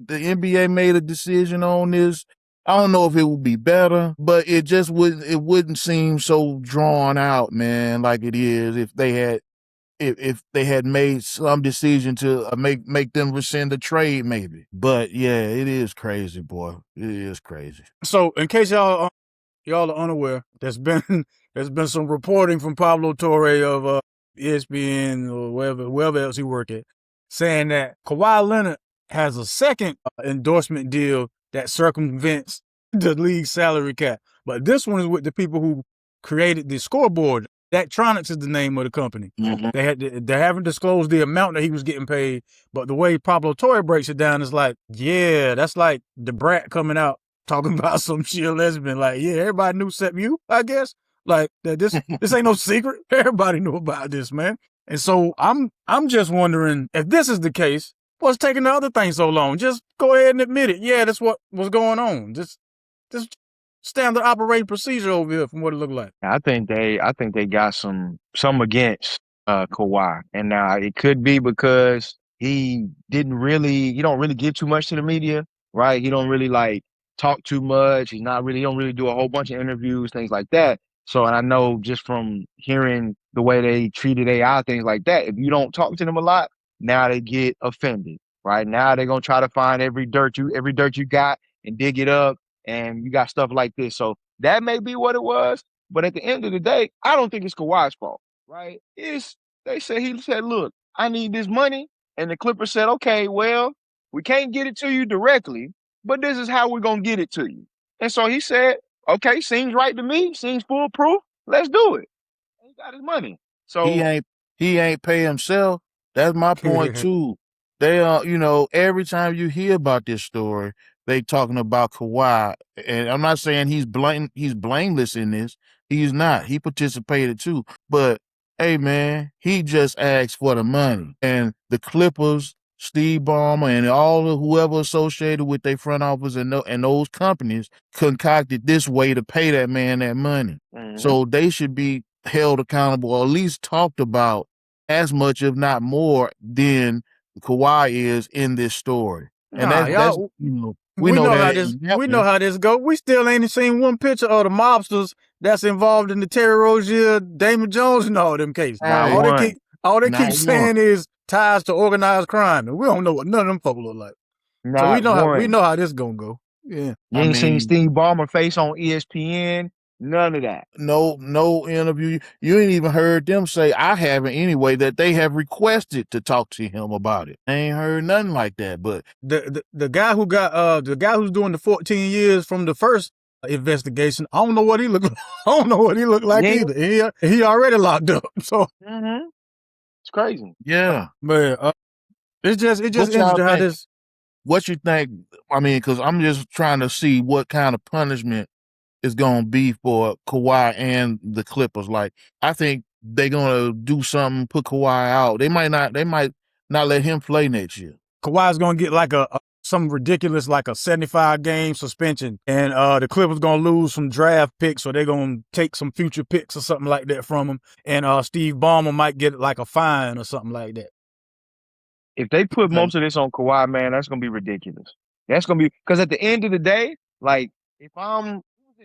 the NBA made a decision on this, I don't know if it would be better, but it just wouldn't seem so drawn out, man, like it is if they had made some decision to make them rescind the trade, maybe. But yeah, it is crazy, boy. It is crazy. So in case y'all are unaware, there's been some reporting from Pablo Torre of ESPN or wherever else he work at, saying that Kawhi Leonard has a second endorsement deal that circumvents the league salary cap. But this one is with the people who created the scoreboard. Daktronics is the name of the company. Mm-hmm. They haven't disclosed the amount that he was getting paid, but the way Pablo Torre breaks it down is like, yeah, that's like the brat coming out talking about some shit lesbian. Like, yeah, everybody knew except you, I guess. Like that this ain't no secret. Everybody knew about this, man. And so I'm just wondering if this is the case, what's taking the other thing so long? Just go ahead and admit it. Yeah, that's what was going on. Just standard operating procedure over here from what it looked like. I think they got some against Kawhi. And now it could be because he don't really give too much to the media, right? He don't really like talk too much. He don't really do a whole bunch of interviews, things like that. So, and I know just from hearing the way they treated AI, things like that, if you don't talk to them a lot, now they get offended, right? Now they're gonna try to find every dirt you got and dig it up, and you got stuff like this. So that may be what it was. But at the end of the day, I don't think it's Kawhi's fault, right? He said, look, I need this money. And the Clippers said, okay, well, we can't get it to you directly, but this is how we're going to get it to you. And so he said, okay, seems right to me, seems foolproof. Let's do it. And he got his money. So He ain't pay himself. That's my point too. They every time you hear about this story, they talking about Kawhi. And I'm not saying he's blameless in this. He's not. He participated too. But hey man, he just asked for the money. And the Clippers, Steve Ballmer, and all of whoever associated with their front office and those companies concocted this way to pay that man that money. mhm. So they should be held accountable, or at least talked about as much, if not more, than Kawhi is in this story. And Nah, that's y'all, we know how that this ain't happening. we know how this go. We still ain't seen one picture of the mobsters that's involved in the Terry Rozier, Damon Jones, and all them cases. Not All one. they Not keep one. saying is ties to organized crime, and we don't know what none of them folk look like. So we Not know one. how this gonna go. Yeah. You ain't seen Steve Ballmer face on ESPN. None of that. No interview. You ain't even heard them say, I haven't anyway, that they have requested to talk to him about it. I ain't heard nothing like that. But The guy who got the guy who's doing the 14 years from the first investigation, I don't know what he looked like. I don't know what he looked like either. He already locked up. So It's crazy. yeah. but it's just What y'all interesting how think? this what you think? I mean, because I'm just trying to see what kind of punishment is going to be for Kawhi and the Clippers. Like, I think they're going to do something, put Kawhi out. They might not let him play next year. Kawhi's gonna get like some ridiculous, like a 75 game suspension, and the Clippers gonna lose some draft picks, or they're gonna take some future picks or something like that from him, and Steve Ballmer might get like a fine or something like that. If they put most of this on Kawhi, man, that's gonna be ridiculous. That's gonna be because at the end of the day, like if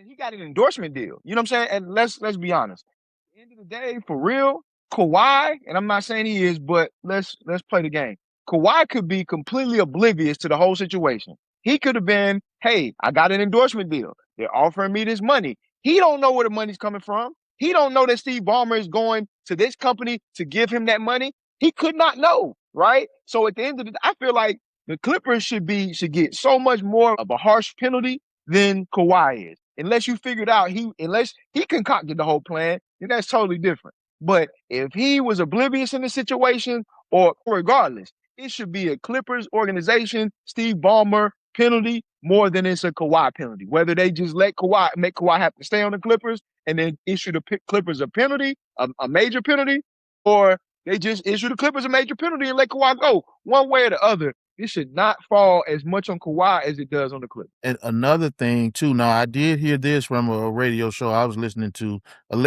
he got an endorsement deal. You know what I'm saying? And let's be honest. At the end of the day, for real, Kawhi, and I'm not saying he is, but let's play the game. Kawhi could be completely oblivious to the whole situation. He could have been, hey, I got an endorsement deal. They're offering me this money. He don't know where the money's coming from. He don't know that Steve Ballmer is going to this company to give him that money. He could not know, right? So at the end of the day, I feel like the Clippers should get so much more of a harsh penalty than Kawhi is. Unless you figured out unless he concocted the whole plan, then that's totally different. But if he was oblivious in the situation, or regardless, it should be a Clippers organization, Steve Ballmer penalty more than it's a Kawhi penalty. Whether they just make Kawhi have to stay on the Clippers and then issue the Clippers a penalty, a major penalty, or they just issue the Clippers a major penalty and let Kawhi go. One way or the other, it should not fall as much on Kawhi as it does on the Clippers. And another thing too, now I did hear this from a radio show I was listening to.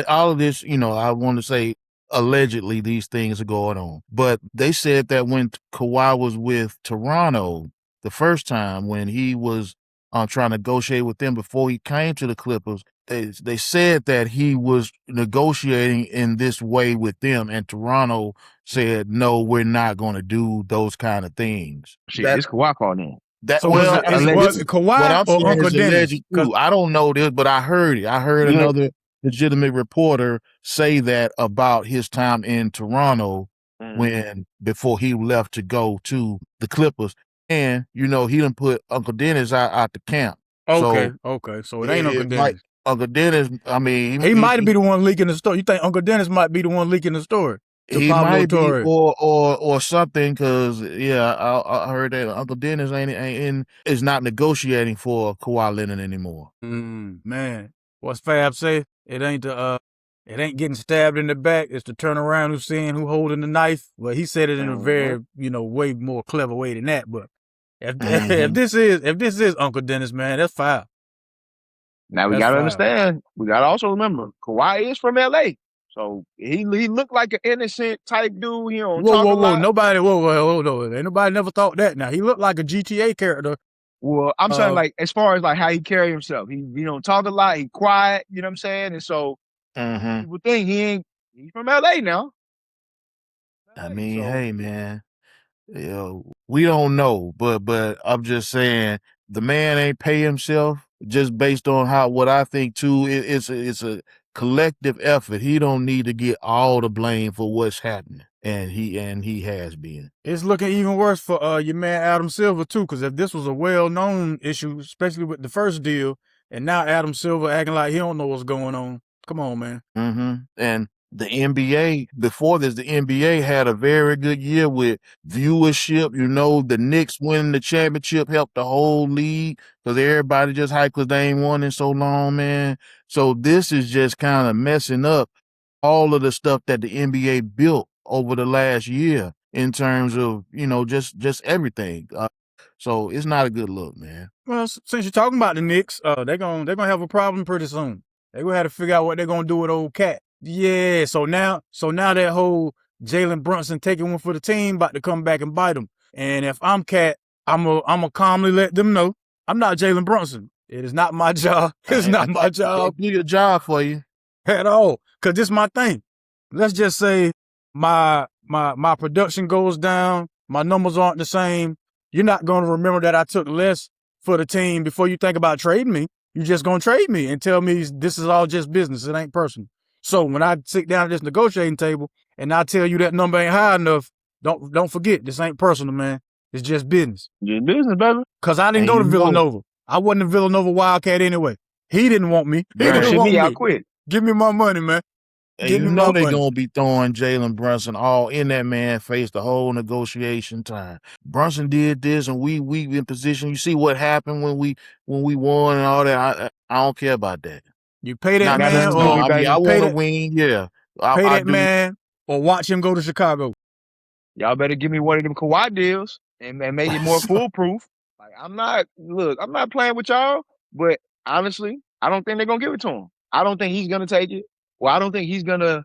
All of this, I want to say allegedly these things are going on. But they said that when Kawhi was with Toronto the first time, when he was trying to negotiate with them before he came to the Clippers, they said that he was negotiating in this way with them, and Toronto said, no, we're not going to do those kind of things. Shit, it's Kawhi fault then. So was it Kawhi or Uncle Dennis? I don't know this, but I heard it. I heard another legitimate reporter say that about his time in Toronto before he left to go to the Clippers. And, he done put Uncle Dennis out the camp. Okay. So it ain't Uncle Dennis. Uncle Dennis, I mean... He might be the one leaking the story. You think Uncle Dennis might be the one leaking the story? He Pablo might Torre. be, or something, because, I heard that Uncle Dennis is not negotiating for Kawhi Leonard anymore. Man, what's Fab say? It ain't getting stabbed in the back. It's the turn around who's seeing who holding the knife. Well, he said it in a very, way more clever way than that. But if this is Uncle Dennis, man, that's foul. Now we gotta understand. We gotta also remember Kawhi is from LA, so he looked like an innocent type dude. He don't talk a lot. Nobody, ain't nobody never thought that. Now he looked like a GTA character. Well, I'm saying like as far as like how he carry himself, he don't talk a lot. He quiet. You know what I'm saying? And so people think he's from LA now. I mean, hey man, we don't know, but I'm just saying the man ain't pay himself. Just based on what I think too, it's a collective effort. He don't need to get all the blame for what's happening, and he has been. It's looking even worse for your man Adam Silver too, because if this was a well-known issue, especially with the first deal, and now Adam Silver acting like he don't know what's going on. Come on, man. And the NBA, before this, the NBA had a very good year with viewership. The Knicks winning the championship helped the whole league because everybody just hyped because they ain't won in so long, man. So this is just kind of messing up all of the stuff that the NBA built over the last year in terms of, just everything. So it's not a good look, man. Well, since you're talking about the Knicks, they're gonna have a problem pretty soon. They're gonna have to figure out what they're gonna do with old K.A.T. Yeah, so now that whole Jalen Brunson taking one for the team about to come back and bite them. And if I'm K.A.T, I'm gonna calmly let them know I'm not Jalen Brunson. It is not my job. It's not my job. Do your job for you at all. Cause this is my thing. Let's just say my production goes down. My numbers aren't the same. You're not gonna remember that I took less for the team before you think about trading me. You're just gonna trade me and tell me this is all just business. It ain't personal. So when I sit down at this negotiating table and I tell you that number ain't high enough, don't forget, this ain't personal, man. It's just business. Just business, baby. Because I didn't go to Villanova. I wasn't a Villanova Wildcat anyway. He didn't want me. He didn't want me. I quit. Give me my money, man. And Give you me know my they're money. gonna be throwing Jalen Brunson all in that man face the whole negotiation time. Brunson did this, and we in position. You see what happened when we won and all that. I don't care about that. You pay that Not got man, nothing to do with no. me, or I mean, baby. I pay want to that win. Yeah, pay I that do. man, or watch him go to Chicago. Y'all better give me one of them Kawhi deals and make it more foolproof. Like I'm not playing with y'all, but honestly, I don't think they're gonna give it to him. I don't think he's gonna take it. Well, I don't think he's gonna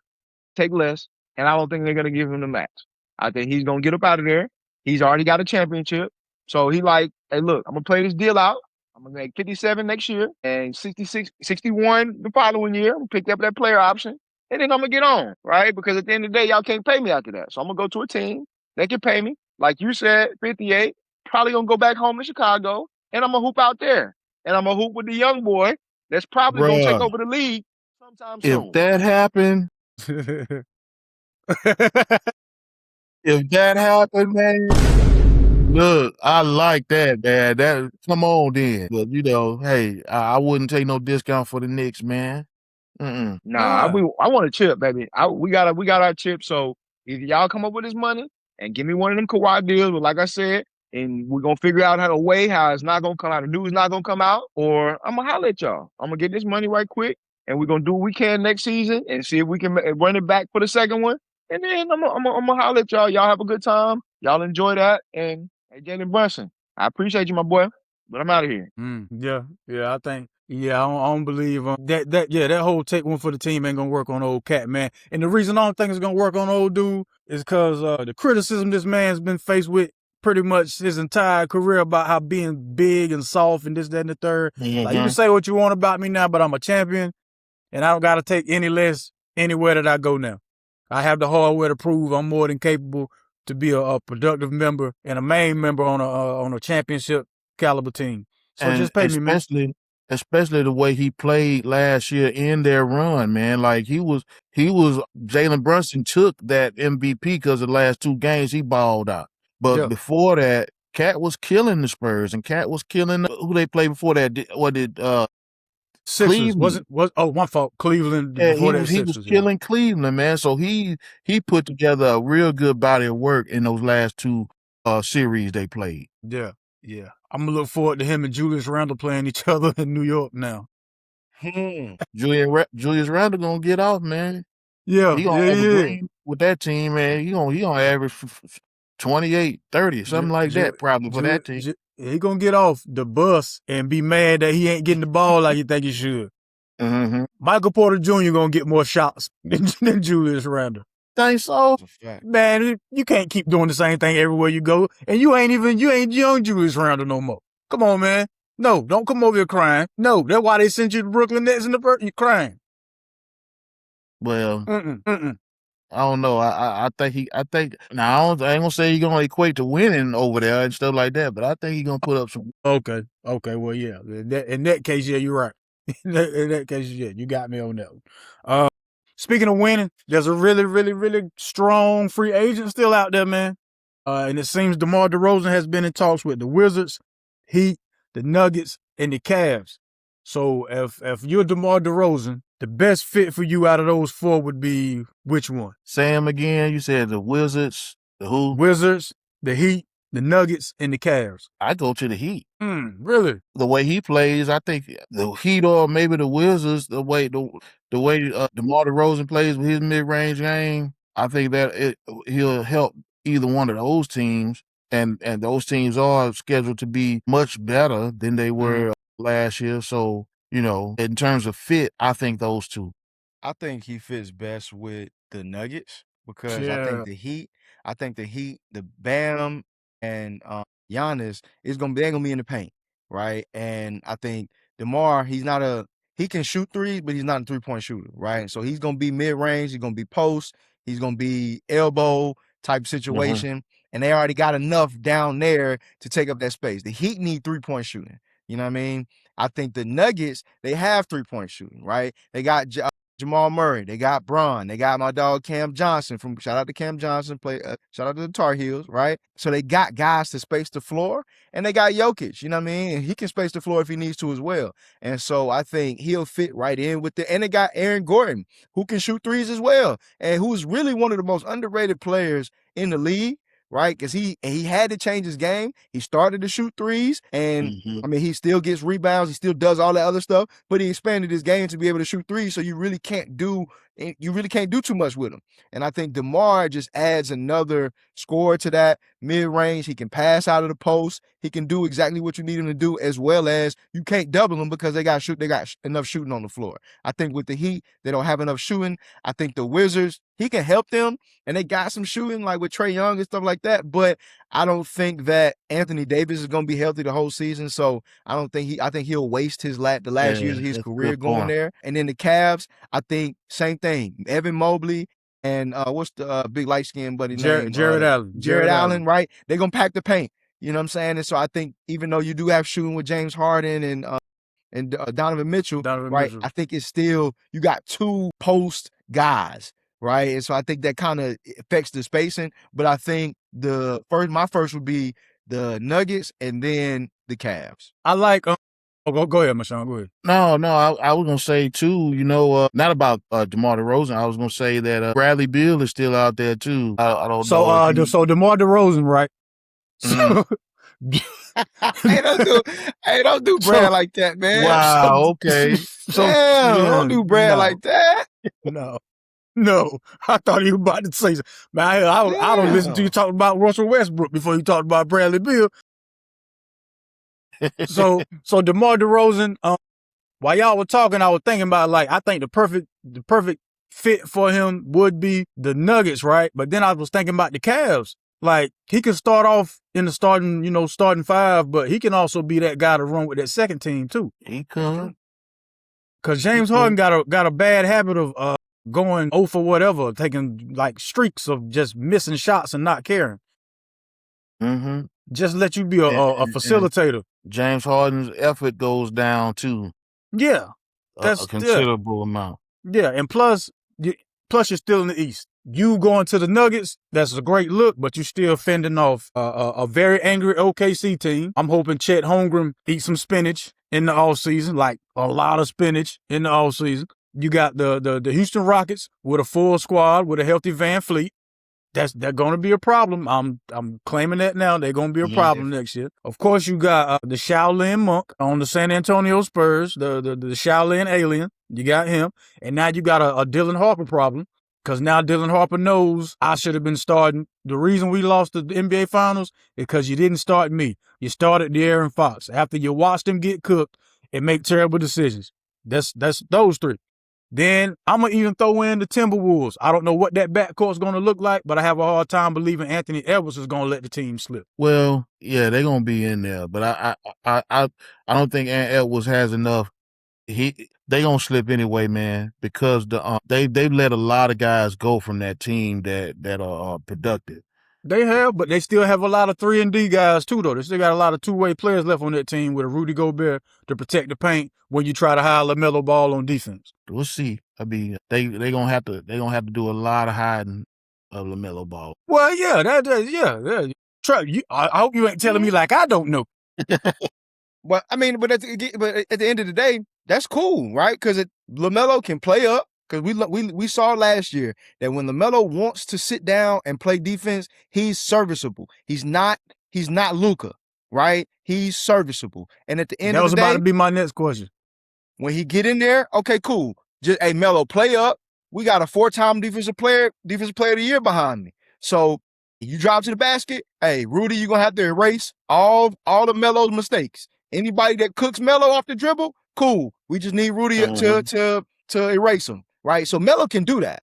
take less, and I don't think they're gonna give him the max. I think he's gonna get up out of there. He's already got a championship, so he like, hey, look, I'm gonna play this deal out. I'm gonna make 57 next year and 66, 61 the following year. I'm gonna pick up that player option, and then I'm gonna get on, right? Because at the end of the day, y'all can't pay me after that. So I'm gonna go to a team that can pay me. Like you said, 58. Probably gonna go back home to Chicago, and I'm gonna hoop out there, and I'm gonna hoop with the young boy that's probably gonna take Bruh, over the league sometime if soon. that happened, man, look, I like that, man. That come on then. But hey, I wouldn't take no discount for the Knicks, man. Mm-mm. Nah, Nah. I want a chip, baby. We got our chip. So if y'all come up with this money and give me one of them Kawhi deals, but like I said, and we're gonna figure out how it's not gonna come out, the news not gonna come out, or I'm gonna holler at y'all. I'm gonna get this money right quick, and we're gonna do what we can next season and see if we can run it back for the second one. And then I'm gonna holler at y'all. Y'all have a good time. Y'all enjoy that. And hey, Jalen Brunson, I appreciate you, my boy, but I'm out of here. Yeah, I think, I don't believe that whole take one for the team ain't gonna work on old Cat, man. And the reason I don't think it's gonna work on old dude is because the criticism this man's been faced with pretty much his entire career about how being big and soft and this, that, and the third. Like, you can say what you want about me now, but I'm a champion, and I don't gotta take any less anywhere that I go now. I have the hardware to prove I'm more than capable to be a productive member and a main member on a championship caliber team. So And just pay me, man. especially the way he played last year in their run, man. Like he was Jalen Brunson took that MVP because the last 2 games he balled out. But Yeah. before that, Cat was killing the Spurs, and Cat was killing who they played before that. Sixers Cleveland. my fault. Cleveland Yeah, before that he was Sixers, yeah. killing Cleveland, man. So he put together a real good body of work in those last 2 series they played. Yeah. Yeah. I'm gonna look forward to him and Julius Randle playing each other in New York now. Julius Randle gonna get off, man. Yeah, He gonna yeah, have a yeah. green with that team, man. He gonna average 28, 30, something like that, probably for that team. He gonna get off the bus and be mad that he ain't getting the ball like he think he should. Mm-hmm. Michael Porter Jr. gonna get more shots than Julius Randle. Think so? Man, you can't keep doing the same thing everywhere you go, and you ain't young Julius Randle no more. Come on, man. No, don't come over here crying. No, that's why they sent you to Brooklyn Nets in the first. You crying. Well, Mm-mm. I don't know. I think now I ain't gonna say he's gonna equate to winning over there and stuff like that, but I think he's gonna put up some. Okay. Well, yeah. In that case, yeah, you're right. In that case, yeah, you got me on that one. Speaking of winning, there's a really, really, really strong free agent still out there, man. And it seems DeMar DeRozan has been in talks with the Wizards, Heat, the Nuggets, and the Cavs. So if you're DeMar DeRozan, the best fit for you out of those 4 would be which one? Sam again. You said the Wizards, the who? Wizards, the Heat, the Nuggets, and the Cavs. I go to the Heat. Really? The way he plays, I think the Heat or maybe the Wizards. The way DeMar DeRozan plays with his mid-range game, I think that he'll help either one of those teams, and those teams are scheduled to be much better than they were last year. So in terms of fit, I think those 2. I think he fits best with the Nuggets because Yeah. I think the Heat, the Bam and Giannis they're gonna be in the paint, right? And I think DeMar, he can shoot threes, but he's not a 3-point shooter, right? So he's gonna be mid range, he's gonna be post, he's gonna be elbow type situation, and they already got enough down there to take up that space. The Heat need 3-point shooting. You know what I mean? I think the Nuggets, they have 3-point shooting, right? They got Jamal Murray. They got Bron. They got my dog Cam Johnson shout out to Cam Johnson. Shout out to the Tar Heels, right? So they got guys to space the floor, and they got Jokic. You know what I mean? And he can space the floor if he needs to as well. And so I think he'll fit right in with and they got Aaron Gordon, who can shoot threes as well, and who's really one of the most underrated players in the league. Right, because he had to change his game. He started to shoot threes, and I mean, he still gets rebounds. He still does all that other stuff, but he expanded his game to be able to shoot threes. So you really can't do too much with him. And I think DeMar just adds another score to that mid range. He can pass out of the post. He can do exactly what you need him to do, as well as you can't double him because they got enough shooting on the floor. I think with the Heat, they don't have enough shooting. I think the Wizards, he can help them, and they got some shooting like with Trae Young and stuff like that. But I don't think that Anthony Davis is going to be healthy the whole season. So I think he'll waste the last years of his career going there. And then the Cavs, I think same thing. Evan Mobley and what's the big light skinned buddy name? Jared Allen. Jared Allen, right? They're going to pack the paint. You know what I'm saying? And so I think even though you do have shooting with James Harden and Donovan Mitchell, right? Mitchell. I think it's still, you got two post guys, right? And so I think that kind of affects the spacing. But I think my first would be the Nuggets and then the Cavs. I like go ahead, Mesean. Go ahead. No, I was gonna say too. Not about DeMar DeRozan. I was gonna say that Bradley Beal is still out there too. I don't know. So DeMar DeRozan, right? So, Hey, don't do Brad like that, man. Wow. Okay. Don't do Brad like that. No, I thought he was about to say something. Man, I don't listen to you talking about Russell Westbrook before you talked about Bradley Beal. So DeMar DeRozan, while y'all were talking, I was thinking about, like, I think the perfect fit for him would be the Nuggets, right? But then I was thinking about the Cavs. Like, he can start off in the starting five, but he can also be that guy to run with that second team too. He could. Because James Harden got a bad habit of going 0 for whatever, taking like streaks of just missing shots and not caring. Mm-hmm. Just let you be a facilitator. James Harden's effort goes down too. Yeah, that's a considerable amount. Yeah, and plus you're still in the East. You going to the Nuggets, that's a great look, but you're still fending off a very angry OKC team. I'm hoping Chet Holmgren eats some spinach in the offseason, like a lot of spinach in the offseason. You got the Houston Rockets with a full squad with a healthy Van Fleet. They're going to be a problem. I'm claiming that now. They're going to be a problem next year. Of course, you got the Shaolin Monk on the San Antonio Spurs, the Shaolin alien. You got him. And now you got a Dylan Harper problem. Because now Dylan Harper knows I should have been starting. The reason we lost the NBA Finals is because you didn't start me. You started De'Aaron Fox. After you watched him get cooked and make terrible decisions. That's those three. Then I'm going to even throw in the Timberwolves. I don't know what that backcourt's going to look like, but I have a hard time believing Anthony Edwards is going to let the team slip. Well, yeah, they're going to be in there. But I don't think Edwards has enough. They gonna slip anyway, man, because they've let a lot of guys go from that team that are productive. They have, but they still have a lot of 3-and-D guys too, though. They still got a lot of two-way players left on that team with a Rudy Gobert to protect the paint when you try to hire LaMelo Ball on defense. We'll see. I mean, they gonna have to do a lot of hiding of LaMelo Ball. Well, yeah, I hope you ain't telling me like I don't know. Well, I mean, but at the end of the day, that's cool, right? Because LaMelo can play up. Because we saw last year that when LaMelo wants to sit down and play defense, he's serviceable. He's not Luka, right? He's serviceable. And at the end of the day, that was about to be my next question. When he get in there, okay, cool. Just Melo, play up. We got a 4-time defensive player of the year behind me. So you drop to the basket, hey, Rudy, you're gonna have to erase all of Melo's mistakes. Anybody that cooks Melo off the dribble, cool. We just need Rudy to erase them, right? So Melo can do that.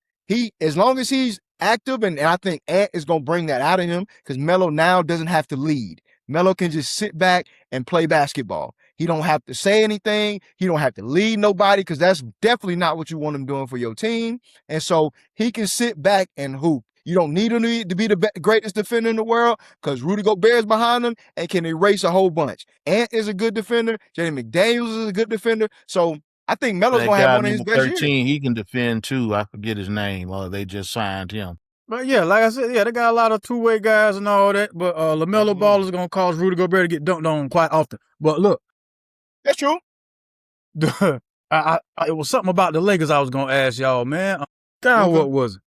As long as he's active, and I think Ant is gonna bring that out of him because Melo now doesn't have to lead. Melo can just sit back and play basketball. He don't have to say anything. He don't have to lead nobody because that's definitely not what you want him doing for your team. And so he can sit back and hoop. You don't need him to be the greatest defender in the world because Rudy Gobert is behind him and can erase a whole bunch. Ant is a good defender. Jaden McDaniels is a good defender. So I think Melo's That gonna have guy one of his number best years. 13, he can defend too. I forget his name. They just signed him. But yeah, like I said, yeah, they got a lot of two-way guys and all that. But LaMelo Ball is gonna cause Rudy Gobert to get dunked on quite often. But look, That's true. it was something about the Lakers I was gonna ask y'all, man. God, what was it?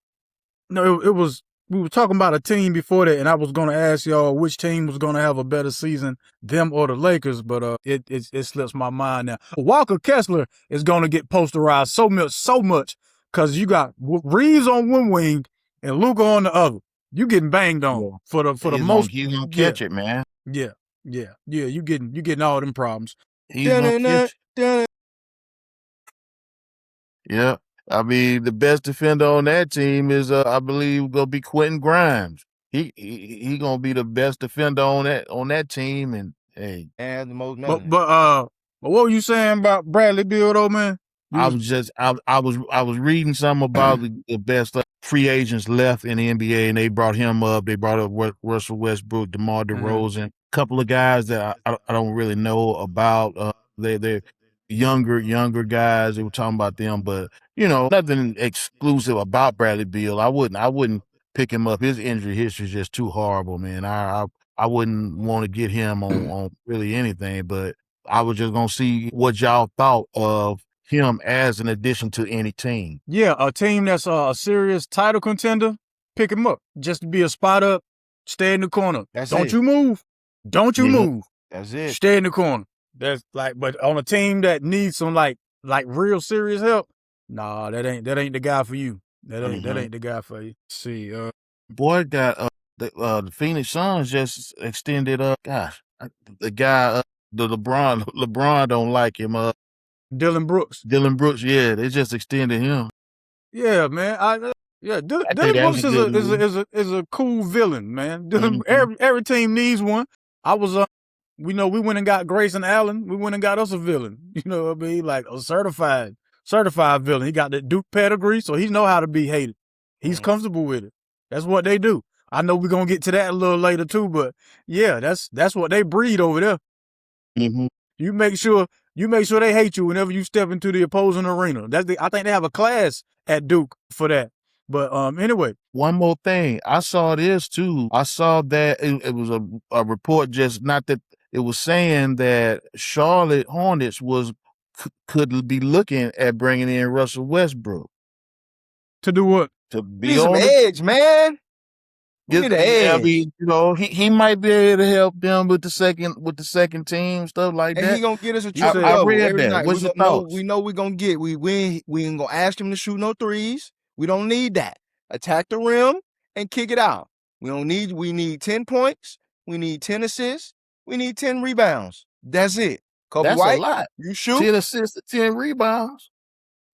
No, it was. We were talking about a team before that, and I was gonna ask y'all which team was gonna have a better season, them or the Lakers. But it slips my mind now. Walker Kessler is gonna get posterized so much because you got Reeves on one wing and Luka on the other. You getting banged on for the most. He's gonna catch it, man. Yeah. You getting all them problems. He's gonna catch it. Yeah. I mean, the best defender on that team is, I believe, gonna be Quentin Grimes. He gonna be the best defender on that team, and hey, and the most. But what were you saying about Bradley Beal, though, man? I was reading something about the best free agents left in the NBA, and they brought him up. They brought up Russell Westbrook, DeMar DeRozan, a couple of guys that I don't really know about. They're younger guys. They were talking about them, but nothing exclusive about Bradley Beal. I wouldn't pick him up. His injury history is just too horrible, man. I wouldn't want to get him on really anything, but I was just gonna see what y'all thought of him as an addition to any team. Yeah, a team that's a serious title contender, pick him up. Just to be a spot up, stay in the corner. Don't you move. Don't you move. That's it. Stay in the corner. That's but on a team that needs some like real serious help, nah, that ain't the guy for you. That ain't the guy for you. See, boy got the Phoenix Suns just extended gosh, the guy the LeBron don't like him Dylan Brooks, yeah, they just extended him. Yeah, man. Dylan Brooks is a cool villain, man. Every team needs one. I was we went and got Grayson Allen. We went and got us a villain. You know what I mean? Like a certified villain. He got the Duke pedigree, so he know how to be hated. He's comfortable with it. That's what they do. I know we're gonna get to that a little later too, but yeah, that's what they breed over there. Mm-hmm. You make sure they hate you whenever you step into the opposing arena. I think they have a class at Duke for that. But anyway. One more thing. I saw this too. I saw that it was a report, just not that it was saying that Charlotte Hornets could be looking at bringing in Russell Westbrook. To do what? To be Need some edge, man. Get the edge. I mean, he might be able to help them with the second team, stuff like that. And he gonna get us a triple I double read every that. night. What's your thoughts? We know we're gonna get. We ain't gonna ask him to shoot no threes. We don't need that. Attack the rim and kick it out. We need 10 points. We need 10 assists. We need 10 rebounds. That's it. Kobe That's White, a lot. you shoot 10 assists, 10 rebounds.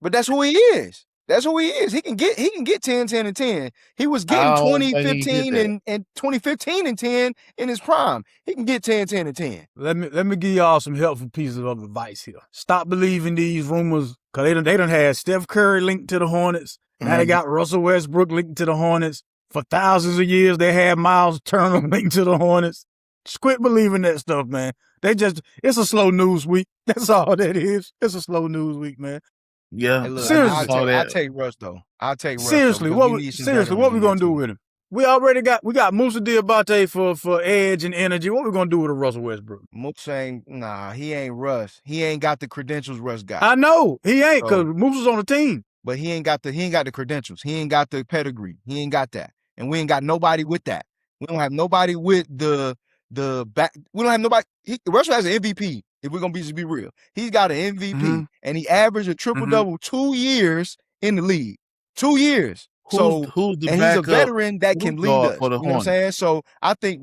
But that's who he is. That's who he is. He can get 10, 10, and 10. He was getting 20, 15, and 2015 and 10 in his prime. He can get 10, 10, and 10. Let me give y'all some helpful pieces of advice here. Stop believing these rumors, because they done had Steph Curry linked to the Hornets. Now they got Russell Westbrook linked to the Hornets. For thousands of years, they had Miles Turner linked to the Hornets. Just quit believing that stuff, man. It's a slow news week. That's all that is. It's a slow news week, man. Yeah, hey, look, seriously. I'll take Russ though. I'll take Russ. Seriously, though, what we gonna do with him? We got Musa Diabate for edge and energy. What we gonna do with a Russell Westbrook? Musa he ain't Russ. He ain't got the credentials Russ got. I know he ain't, because Musa's on the team. But he ain't got the credentials. He ain't got the pedigree. He ain't got that. And we ain't got nobody with that. We don't have nobody with the back. We don't have nobody. Russell has an MVP. If we're gonna be real, he's got an MVP, and he averaged a triple double 2 years in the league. 2 years. Who's the and he's a veteran that can lead us. For the you know what I'm saying? So I think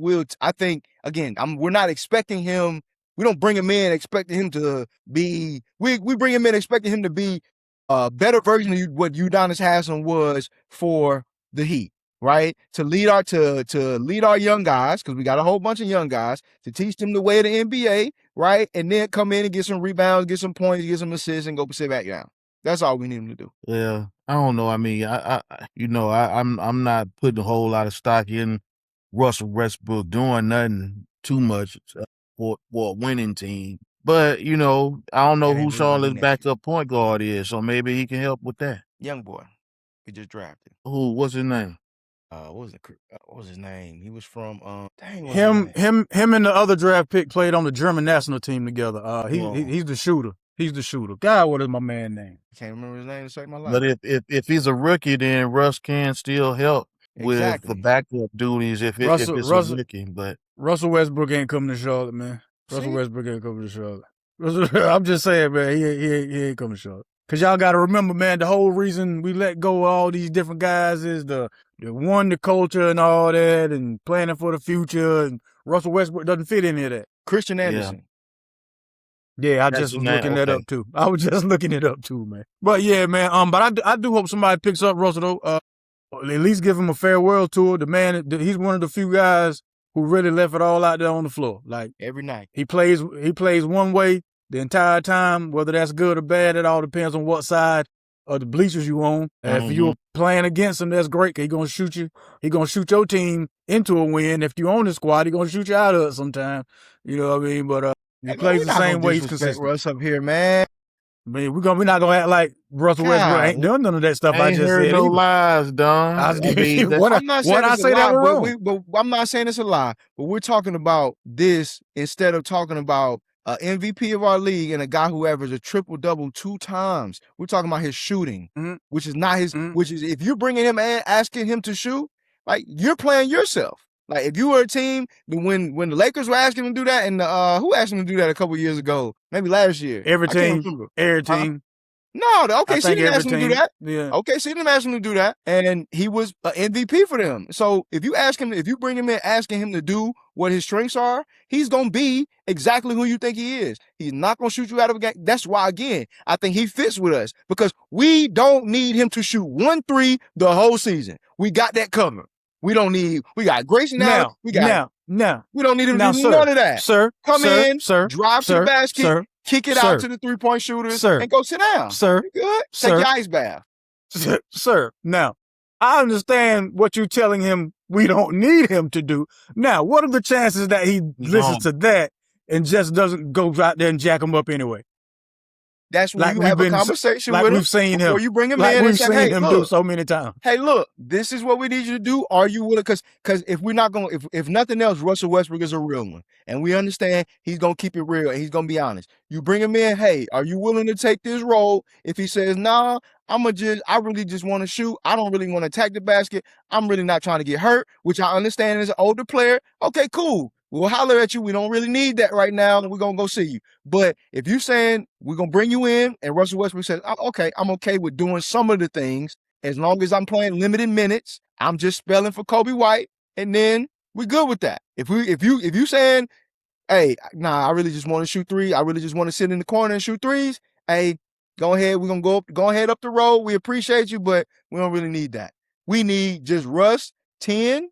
again, we're not expecting him. We don't bring him in expecting him to be. We bring him in expecting him to be a better version of what Udonis Haslam was for the Heat. Right, to lead our young guys, because we got a whole bunch of young guys, to teach them the way of the NBA, right, and then come in and get some rebounds, get some points, get some assists, and go sit back down. That's all we need them to do. Yeah, I don't know. I mean, I'm not putting a whole lot of stock in Russell Westbrook doing nothing too much for a winning team. But you know, I don't know That who ain't really gonna do Charlotte's nothing for you. backup point guard is, so maybe he can help with that. Young boy, we just drafted. Who? What's his name? What was his name? He was from dang, what's his name? Him and the other draft pick played on the German national team together. He's the shooter. He's the shooter. God, what is my man name? I can't remember his name to save my life. But if he's a rookie, then Russ can still help with the Exactly. backup duties if it's a rookie. But Russell Westbrook ain't coming to Charlotte, man. Russell See? Westbrook ain't coming to Charlotte. I'm just saying, man, he ain't coming to Charlotte. Cause y'all got to remember, man, the whole reason we let go of all these different guys is the culture and all that, and planning for the future. And Russell Westbrook doesn't fit any of that. Christian Anderson. Yeah, I just was looking that up too. I was just looking it up too, man. But yeah, man. But I do hope somebody picks up Russell though. At least give him a farewell tour. The man, he's one of the few guys who really left it all out there on the floor. Like Every night. he plays one way the entire time. Whether that's good or bad, it all depends on what side of the bleachers you on. If you're playing against him, that's great. He's gonna shoot you. He's gonna shoot your team into a win. If you own the squad, he's gonna shoot you out of it sometime. You know what I mean? But he plays the same way. He's consistent. Russ up here, man. I mean, we're not gonna act like Russell Westbrook ain't done none of that stuff. I just said no lies, Don. I'm not saying I say that wrong. But I'm not saying it's a lie. But we're talking about this instead of talking about an MVP of our league and a guy who averaged a triple-double 2 times. We're talking about his shooting, which is not his. Which is if you're bringing him and asking him to shoot, like you're playing yourself. Like if you were a team, when the Lakers were asking him to do that, and who asked him to do that a couple years ago, maybe last year. Every team. No, the OKC didn't ask him to do that. Yeah. OKC didn't ask him to do that, and he was an MVP for them. So if you bring him in asking him to do what his strengths are, he's gonna be exactly who you think he is. He's not gonna shoot you out of a game. That's why, again, I think he fits with us because we don't need him to shoot 1 3 the whole season. We got that covered. We got Grayson Allen. We don't need him to do none of that. Come in, drive to the basket, kick it out to the 3-point shooters, and go sit down. Sir, you good? Take your ice bath. Sir, now, I understand what you're telling him we don't need him to do. Now, what are the chances that he listens to that and just doesn't go out there and jack him up anyway? That's when you have a conversation with him we've seen him. Before you bring him in and say, hey, look, do so many times. Hey, look, this is what we need you to do. Are you willing? Because if we're not going, if nothing else, Russell Westbrook is a real one, and we understand he's gonna keep it real and he's gonna be honest. You bring him in. Hey, are you willing to take this role? If he says, nah, I really just want to shoot. I don't really want to attack the basket. I'm really not trying to get hurt, which I understand as an older player. Okay, cool. We'll holler at you. We don't really need that right now, and we're going to go see you. But if you're saying we're going to bring you in, and Russell Westbrook says, okay, I'm okay with doing some of the things as long as I'm playing limited minutes. I'm just spelling for Kobe White, and then we're good with that. If you saying, hey, nah, I really just want to shoot 3. I really just want to sit in the corner and shoot 3s. Hey, go ahead. We're going to go ahead up the road. We appreciate you, but we don't really need that. We need just Russ 10.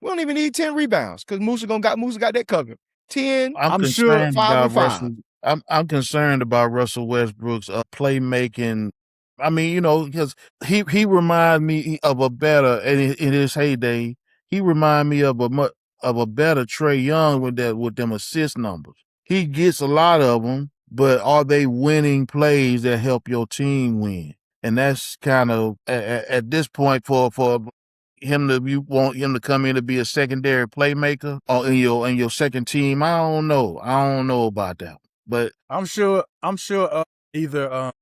We don't even need 10 rebounds because Musa got that covered. 10, I'm sure 5 and 5. I'm concerned about Russell Westbrook's playmaking. I mean, because he reminds me of a better in his heyday. He reminds me of a better Trae Young with them assist numbers. He gets a lot of them, but are they winning plays that help your team win? And that's kind of at this point for you want him to come in to be a secondary playmaker or in your second team. I don't know about that. But I'm sure either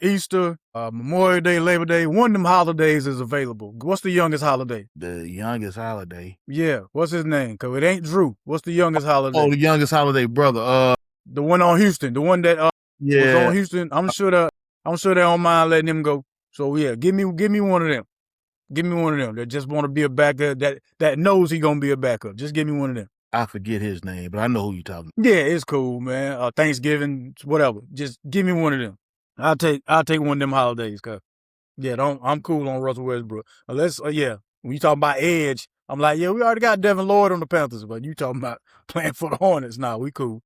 Easter, Memorial Day, Labor Day, one of them holidays is available. What's the youngest holiday? The youngest holiday. Yeah, what's his name? Cause it ain't Drew. What's the youngest holiday? Oh, the youngest holiday, brother. The one on Houston, the one that was on Houston. I'm sure they don't mind letting him go. So yeah, give me one of them. Give me one of them that just want to be a backup, that knows he going to be a backup. Just give me one of them. I forget his name, but I know who you're talking about. Yeah, it's cool, man. Thanksgiving, whatever. Just give me one of them. I'll take one of them holidays, cuz. Yeah, I'm cool on Russell Westbrook. Unless, when you talking about edge, I'm like, yeah, we already got Devin Lloyd on the Panthers, but you talking about playing for the Hornets. Nah, we cool.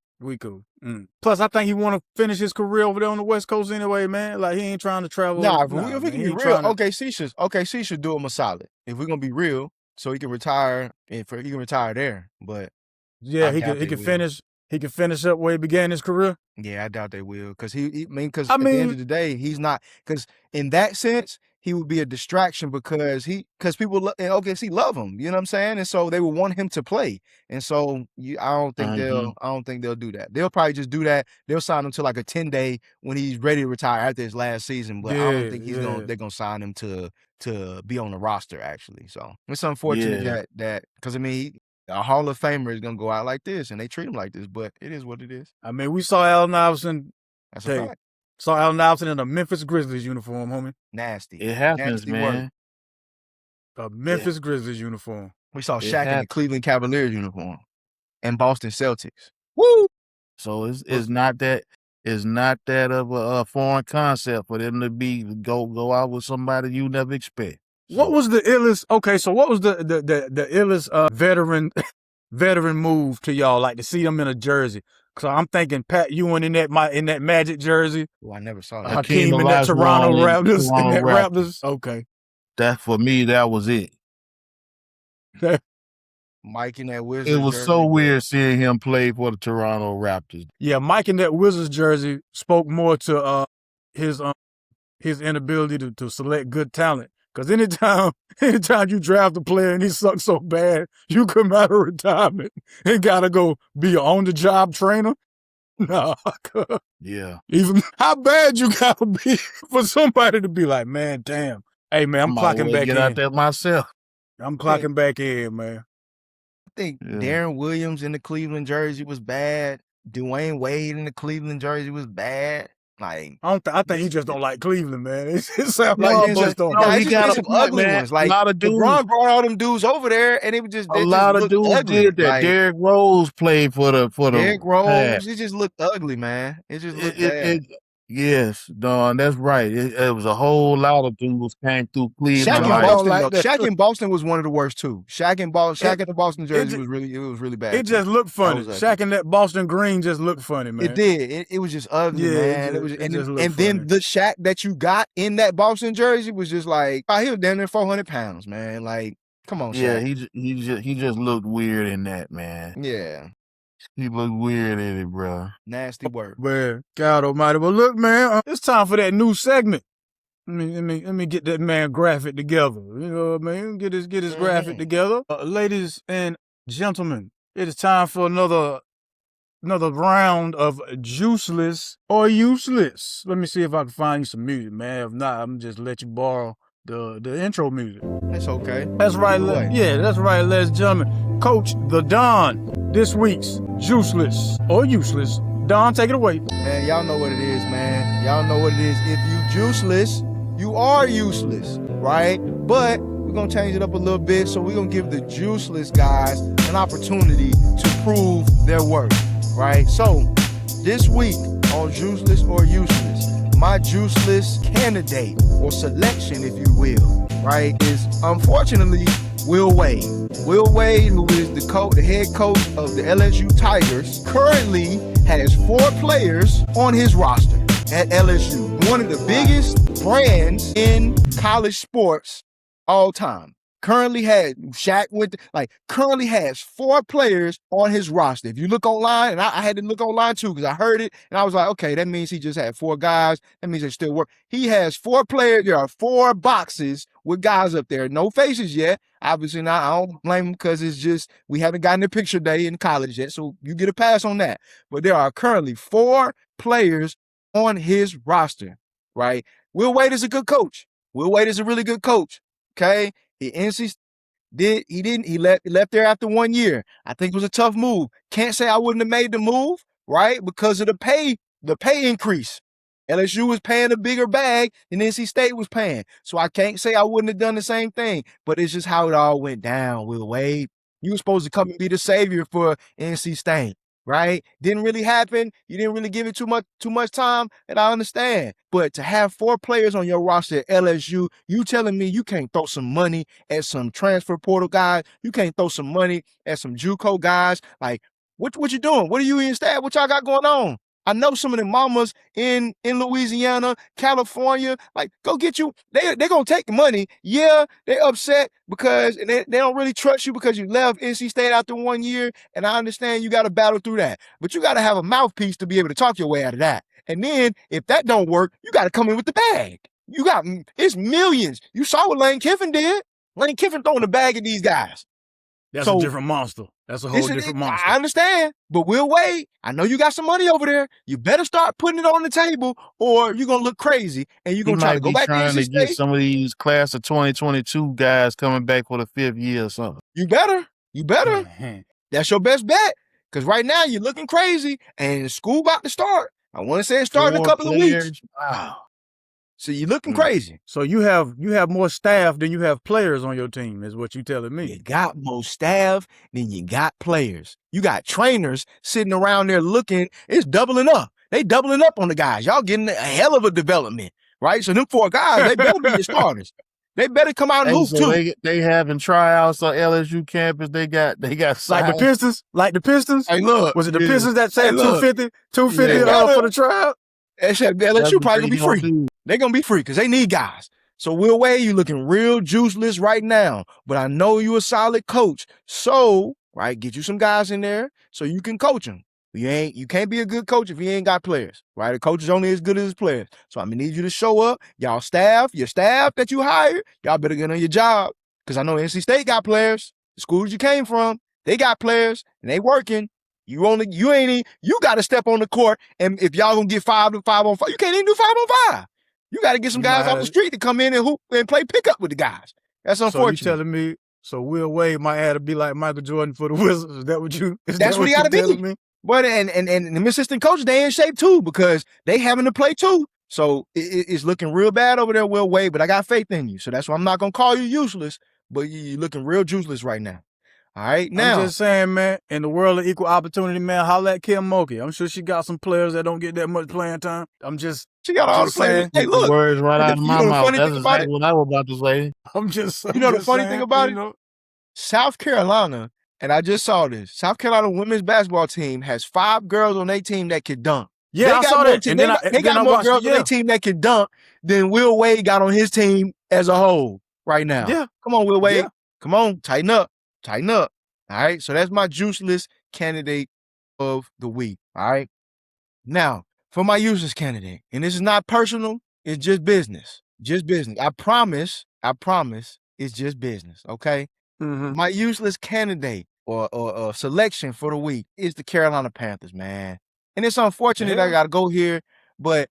Plus, I think he want to finish his career over there on the West Coast anyway, man. Like, he ain't trying to travel. If we can be real, OKC should do him a solid. If we're going to be real, so he can retire, he can retire there. But yeah, he can finish. he can finish up where he began his career? Yeah, I doubt they will, because because I at the end of mean, the day, he's not. Because in that sense, he would be a distraction because people in OKC love him. You know what I'm saying? And so they would want him to play. And so I don't think they'll do that. They'll probably just do that. They'll sign him to like a 10-day when he's ready to retire after his last season. But I don't think they're gonna sign him to be on the roster actually. So it's unfortunate that because I mean, a Hall of Famer is gonna go out like this, and they treat him like this. But it is what it is. I mean, we saw Allen Iverson. That's a fact. Saw Allen Iverson in a Memphis Grizzlies uniform, homie. Nasty. It happens, Nasty man. A Memphis Grizzlies uniform. We saw Shaq in the Cleveland Cavaliers uniform and Boston Celtics. Woo! So it's not that of a foreign concept for them to go out with somebody you never expect. What was the illest? Okay, so what was the illest veteran move to y'all? Like to see them in a jersey. So I'm thinking Pat Ewing in that Magic jersey. Well, I never saw that. Hakeem in that Toronto Raptors. Raptors. Okay. That for me, that was it. Mike in that Wizards. It was jersey, so weird seeing him play for the Toronto Raptors. Yeah, Mike in that Wizards jersey spoke more to his inability to select good talent. Because anytime you draft a player and he sucks so bad, you come out of retirement and gotta go be an on-the-job trainer. Nah. Yeah. Even how bad you gotta be for somebody to be like, man, damn. Hey, man, I'm clocking back in. Get out there myself. I'm clocking back in, man. I think Darren Williams in the Cleveland jersey was bad. Dwayne Wade in the Cleveland jersey was bad. Like I think he just don't like Cleveland, man. It sounds like he just don't. No, he got some ugly ones. Like a lot of dudes. LeBron brought all them dudes over there, and it was just a lot of dudes ugly. did that. Like, Derrick Rose played for the Derrick Rose. It just looked ugly, man. It just looked bad. Yes, Don, that's right. It was a whole lot of dudes came through Cleveland. Shaq in Boston was one of the worst too. Shaq in the Boston jersey was really bad. It just looked funny. Shaq in that Boston green just looked funny, man. It did. It was just ugly, man. And then the Shaq that you got in that Boston jersey was just like, he was down there 400 pounds, man. Like, come on, Shaq. Yeah, he just looked weird in that, man. Yeah. He looked weird in it, bro. Nasty work. Man, God almighty. Well, look, man, it's time for that new segment. Let me get that man graphic together. You know what I mean? Get his graphic together. Ladies and gentlemen, it is time for another round of Juiceless or Useless. Let me see if I can find you some music, man. If not, I'm just let you borrow the intro music. That's okay. That's right. That's right, ladies and gentlemen. Coach the Don. This week's Juiceless or Useless. Don, take it away. Man, y'all know what it is, man. Y'all know what it is. If you juiceless, you are useless, right? But we're going to change it up a little bit. So we're going to give the juiceless guys an opportunity to prove their worth, right? So this week on Juiceless or Useless, my juiceless candidate or selection, if you will, right, is unfortunately Will Wade. Will Wade, who is the head coach of the LSU Tigers, currently has 4 players on his roster at LSU. One of the biggest brands in college sports all time. Currently has currently has 4 players on his roster. If you look online, and I had to look online too because I heard it and I was like, okay, that means he just had 4 guys. That means they still work. He has 4 players. There are 4 boxes with guys up there. No faces yet. Obviously not. I don't blame him because it's just we haven't gotten a picture day in college yet, so you get a pass on that. But there are currently 4 players on his roster, right? Will Wade is a good coach. Will Wade is a really good coach. Okay. He left there after 1 year. I think it was a tough move. Can't say I wouldn't have made the move, right? Because of the pay increase. LSU was paying a bigger bag than NC State was paying. So I can't say I wouldn't have done the same thing. But it's just how it all went down, Will Wade. You were supposed to come and be the savior for NC State, right? Didn't really happen. You didn't really give it too much time, and I understand. But to have 4 players on your roster at LSU, you telling me you can't throw some money at some transfer portal guys? You can't throw some money at some JUCO guys? Like, what you doing? What are you in stat? What y'all got going on? I know some of the mamas in Louisiana, California, like, go get you. They're going to take the money. Yeah, they're upset because they don't really trust you because you left NC State after 1 year. And I understand you got to battle through that. But you got to have a mouthpiece to be able to talk your way out of that. And then if that don't work, you got to come in with the bag. It's millions. You saw what Lane Kiffin did. Lane Kiffin throwing the bag at these guys. That's a different monster. That's a whole different monster. I understand, but Will Wade, I know you got some money over there. You better start putting it on the table, or you're gonna look crazy, and you're gonna try to go back to NC State. Get some of these class of 2022 guys coming back for the 5th year or something. You better. That's your best bet, because right now you're looking crazy, and school about to start. I want to say it started in a couple of weeks. Wow. So you're looking crazy. So you have more staff than you have players on your team, is what you telling me. You got more staff than you got players. You got trainers sitting around there looking. It's doubling up. They doubling up on the guys. Y'all getting a hell of a development, right? So them 4 guys, they better be your starters. They better come out and hoop too. They having tryouts on LSU campus. They got like the Pistons. Hey, look, was it the Pistons that said 250 for the tryout? LSU probably gonna be free. They're gonna be free because they need guys. So Will Wade, you looking real juiceless right now. But I know you a solid coach. So, right, get you some guys in there so you can coach them. You can't be a good coach if you ain't got players, right? A coach is only as good as his players. So I'm gonna need you to show up. Your staff that you hired, y'all better get on your job. Because I know NC State got players. The schools you came from, they got players and they working. You got to step on the court, and if y'all gonna get 5 on 5, you can't even do 5 on 5. You got to get some guys off the street to come in and hoop and play pickup with the guys. That's unfortunate. So you telling me? So Will Wade might have to be like Michael Jordan for the Wizards? Is that what you? That's what he got to be. Me? But and the assistant coaches, they in shape too because they having to play too. So it's looking real bad over there, Will Wade. But I got faith in you, so that's why I'm not gonna call you useless. But you're looking real juiceless right now. All right, now. I'm just saying, man, in the world of equal opportunity, man, holla at Kim Mulkey. I'm sure she got some players that don't get that much playing time. She got all the players. Hey, look. The words right out of my mouth. That's exactly what I was about to say. The funny thing about it? South Carolina, and I just saw this, South Carolina women's basketball team has 5 girls on their team that can dunk. Yeah, I saw that. They got more girls on their team that can dunk than Will Wade got on his team as a whole right now. Yeah. Come on, Will Wade. Yeah. Come on, tighten up. All right, so that's my juiceless candidate of the week. All right, now for my useless candidate, and this is not personal, it's just business. I promise, it's just business. Okay, My useless candidate or selection for the week is the Carolina Panthers, man. And it's unfortunate I gotta go here, but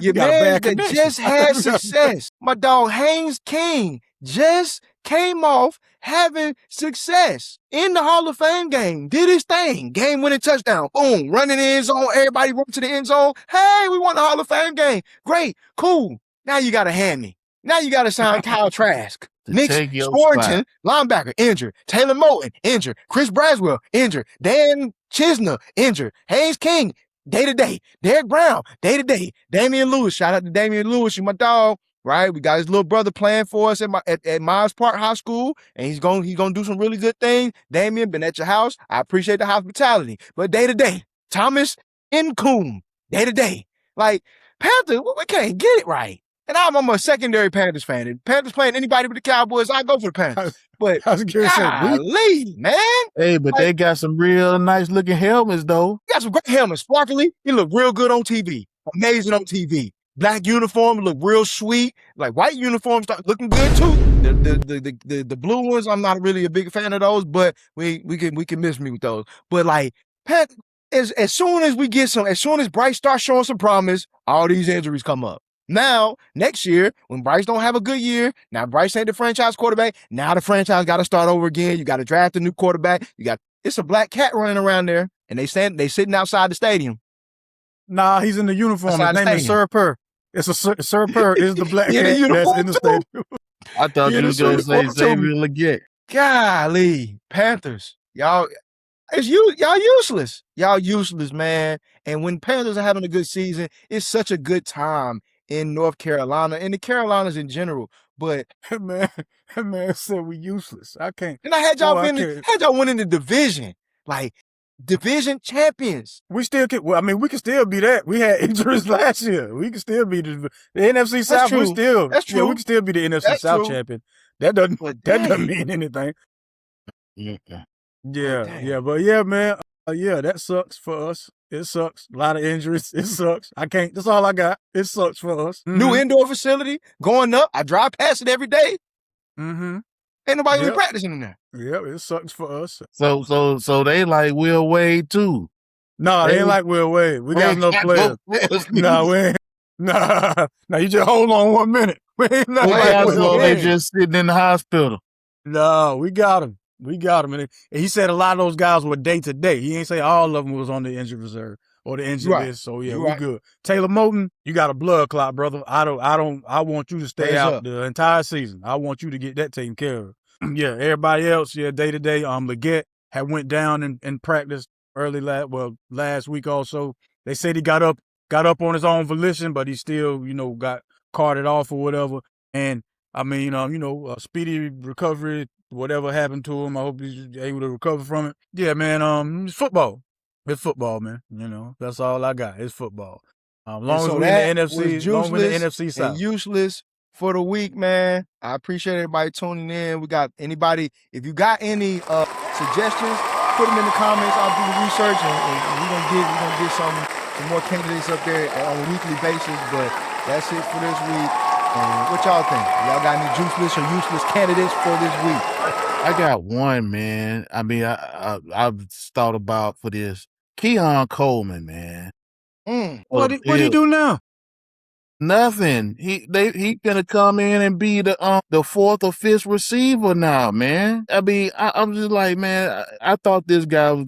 your man that just had success, my dog Haynes King, just came off having success in the Hall of Fame game, did his thing, game-winning touchdown, boom, running in the end zone, everybody run to the end zone. Hey, we won the Hall of Fame game. Great, cool. Now you got to hand me. Now you got to sign Kyle Trask. Knicks, Sportington, linebacker, injured. Taylor Moton, injured. Chris Braswell, injured. Dan Chisna, injured. Haynes King, day-to-day. Derek Brown, day-to-day. Damian Lewis, shout out to Damian Lewis, you my dog. Right, we got his little brother playing for us at Myers Park High School, and he's gonna do some really good things. Damian, been at your house. I appreciate the hospitality, but day to day, Thomas Nkoum, day to day, like Panthers, we can't get it right. And I'm a secondary Panthers fan. If Panthers playing anybody but the Cowboys, I go for the Panthers. But I was gonna say, man. Hey, but they got some real nice looking helmets though. Got some great helmets, sparkly. He look real good on TV, amazing on TV. Black uniform look real sweet. Like white uniforms start looking good too. The blue ones, I'm not really a big fan of those, but we can miss me with those. But like as soon as Bryce starts showing some promise, all these injuries come up. Now, next year, when Bryce don't have a good year, now Bryce ain't the franchise quarterback. Now the franchise got to start over again. You got to draft a new quarterback. It's a black cat running around there, and they sitting outside the stadium. Nah, he's in the uniform. His name is Sir Purr. It's Sir Purr is the black cat that's in the stadium. I thought you was going to say Xavier Legette. Golly, Panthers, y'all useless. Y'all useless, man. And when Panthers are having a good season, it's such a good time in North Carolina and the Carolinas in general. But that man said we useless. I can't. And I had y'all winning the division. Like division champions. We still can. Well, I mean, we can still be that. We had injuries last year. We can still be the NFC South. true. We still. That's Yeah, true. we can still be the NFC That's South true. champion. That doesn't. But That doesn't dang. mean anything. Yeah. Yeah, dang. yeah, but yeah, man. Yeah, that sucks for us. It sucks. A lot of injuries. It sucks. I can't. That's all I got. It sucks for us. New indoor facility going up. I drive past it every day. Mm-hmm. Ain't nobody Yep. be practicing in there. Yeah, it sucks for us. So they like Will Wade too. No, they ain't like Will Wade. We got enough players. No, we ain't. Nah, you just hold on 1 minute. We ain't not like Will They Wade. just sitting in the hospital. No, we got him. We got him. And he said a lot of those guys were day to day. He ain't say all of them was on the injured reserve or the injured Right. list. So yeah, You we right. good. Taylor Moton, you got a blood clot, brother. I want you to stay Praise out up. the entire season. I want you to get that taken care of. Yeah, everybody else, yeah, day to day. Leggett had went down in practice last week also. They said he got up on his own volition, but he still, got carted off or whatever. And I mean, speedy recovery, whatever happened to him. I hope he's able to recover from it. Yeah, man. It's football. It's football, man. That's all I got. It's football. Long as so we in the that NFC, was long as we in the Juiceless NFC South. and Useless for the week, man. I appreciate everybody tuning in. We got anybody, if you got any suggestions, put them in the comments. I'll do the research and we're gonna get some more candidates up there on a weekly basis. But that's it for this week. What y'all think? Y'all got any Juiceless or Useless candidates for this week? I got one, man. I mean, I've thought about for this. Keon Coleman, man. What did he do now? Nothing. He gonna come in and be the fourth or fifth receiver now, man. I mean, I'm just like, man. I thought this guy was.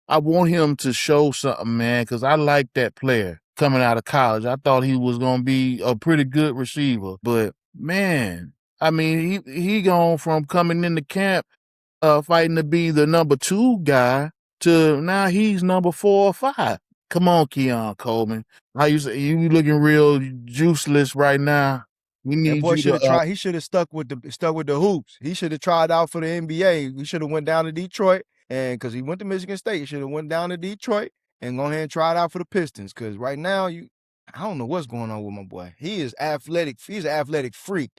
I want him to show something, man, because I like that player coming out of college. I thought he was gonna be a pretty good receiver, but man, I mean, he gone from coming into camp, fighting to be the number 2 guy to now he's number 4 or 5. Come on, Keon Coleman. How you say you looking real juiceless right now? We That need boy you should have to. tried. He should have stuck with the hoops. He should have tried out for the NBA. He should have went down to Detroit, and because he went to Michigan State, he should have went down to Detroit and go ahead and try it out for the Pistons. Because right now, I don't know what's going on with my boy. He is athletic. He's an athletic freak.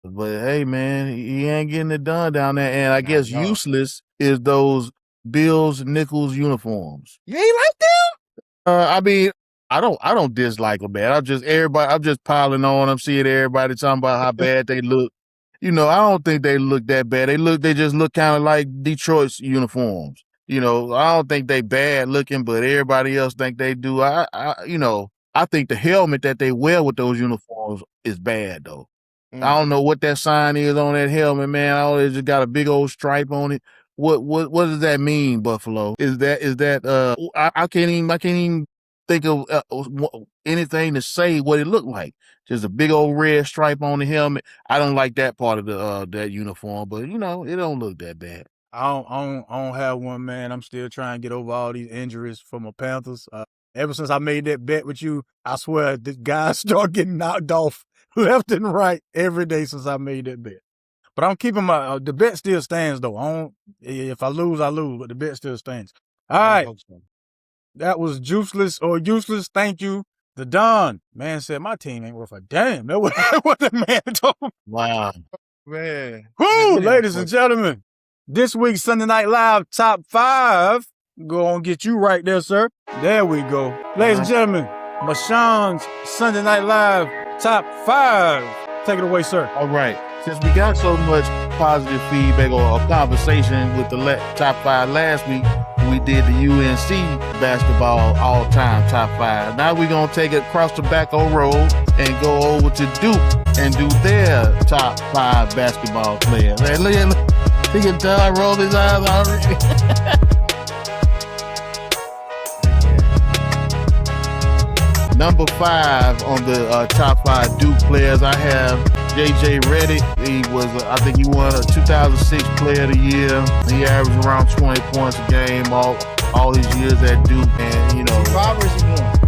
But hey, man, he ain't getting it done down there. And I guess no. Useless is those Bills Nichols uniforms. You ain't like them? I mean, I don't dislike them, man. I'm just piling on. I'm seeing everybody talking about how bad they look. I don't think they look that bad. They just look kind of like Detroit's uniforms. I don't think they bad looking, but everybody else think they do. I think the helmet that they wear with those uniforms is bad though. I don't know what that sign is on that helmet, man. It just got a big old stripe on it. What does that mean, Buffalo? Is that I can't even think of anything to say what it looked like. Just a big old red stripe on the helmet. I don't like that part of the that uniform, but it don't look that bad. I don't have one, man. I'm still trying to get over all these injuries for my Panthers. Ever since I made that bet with you, I swear the guys start getting knocked off left and right every day since I made that bet. But I'm keeping the bet still stands though. If I lose, I lose, but the bet still stands. All right. That was Juiceless or Useless. Thank you. The Don man said my team ain't worth a damn. That was what the man told me. Wow. Man. Woo, ladies and gentlemen. This week's Sunday Night Live top 5. Go on, get you right there, sir. There we go. Ladies and gentlemen, Mesean's Sunday Night Live top 5. Take it away, sir. All right. Since we got so much positive feedback or a conversation with the top 5 last week, we did the UNC basketball all-time top 5. Now we're going to take it across the back of the road and go over to Duke and do their top 5 basketball players. Hey, look at Doug roll his eyes already. Number 5 on the top 5 Duke players, I have J.J. Redick. I think he won a 2006 Player of the Year. He averaged around 20 points a game all these years at Duke, and 5 or is he 1?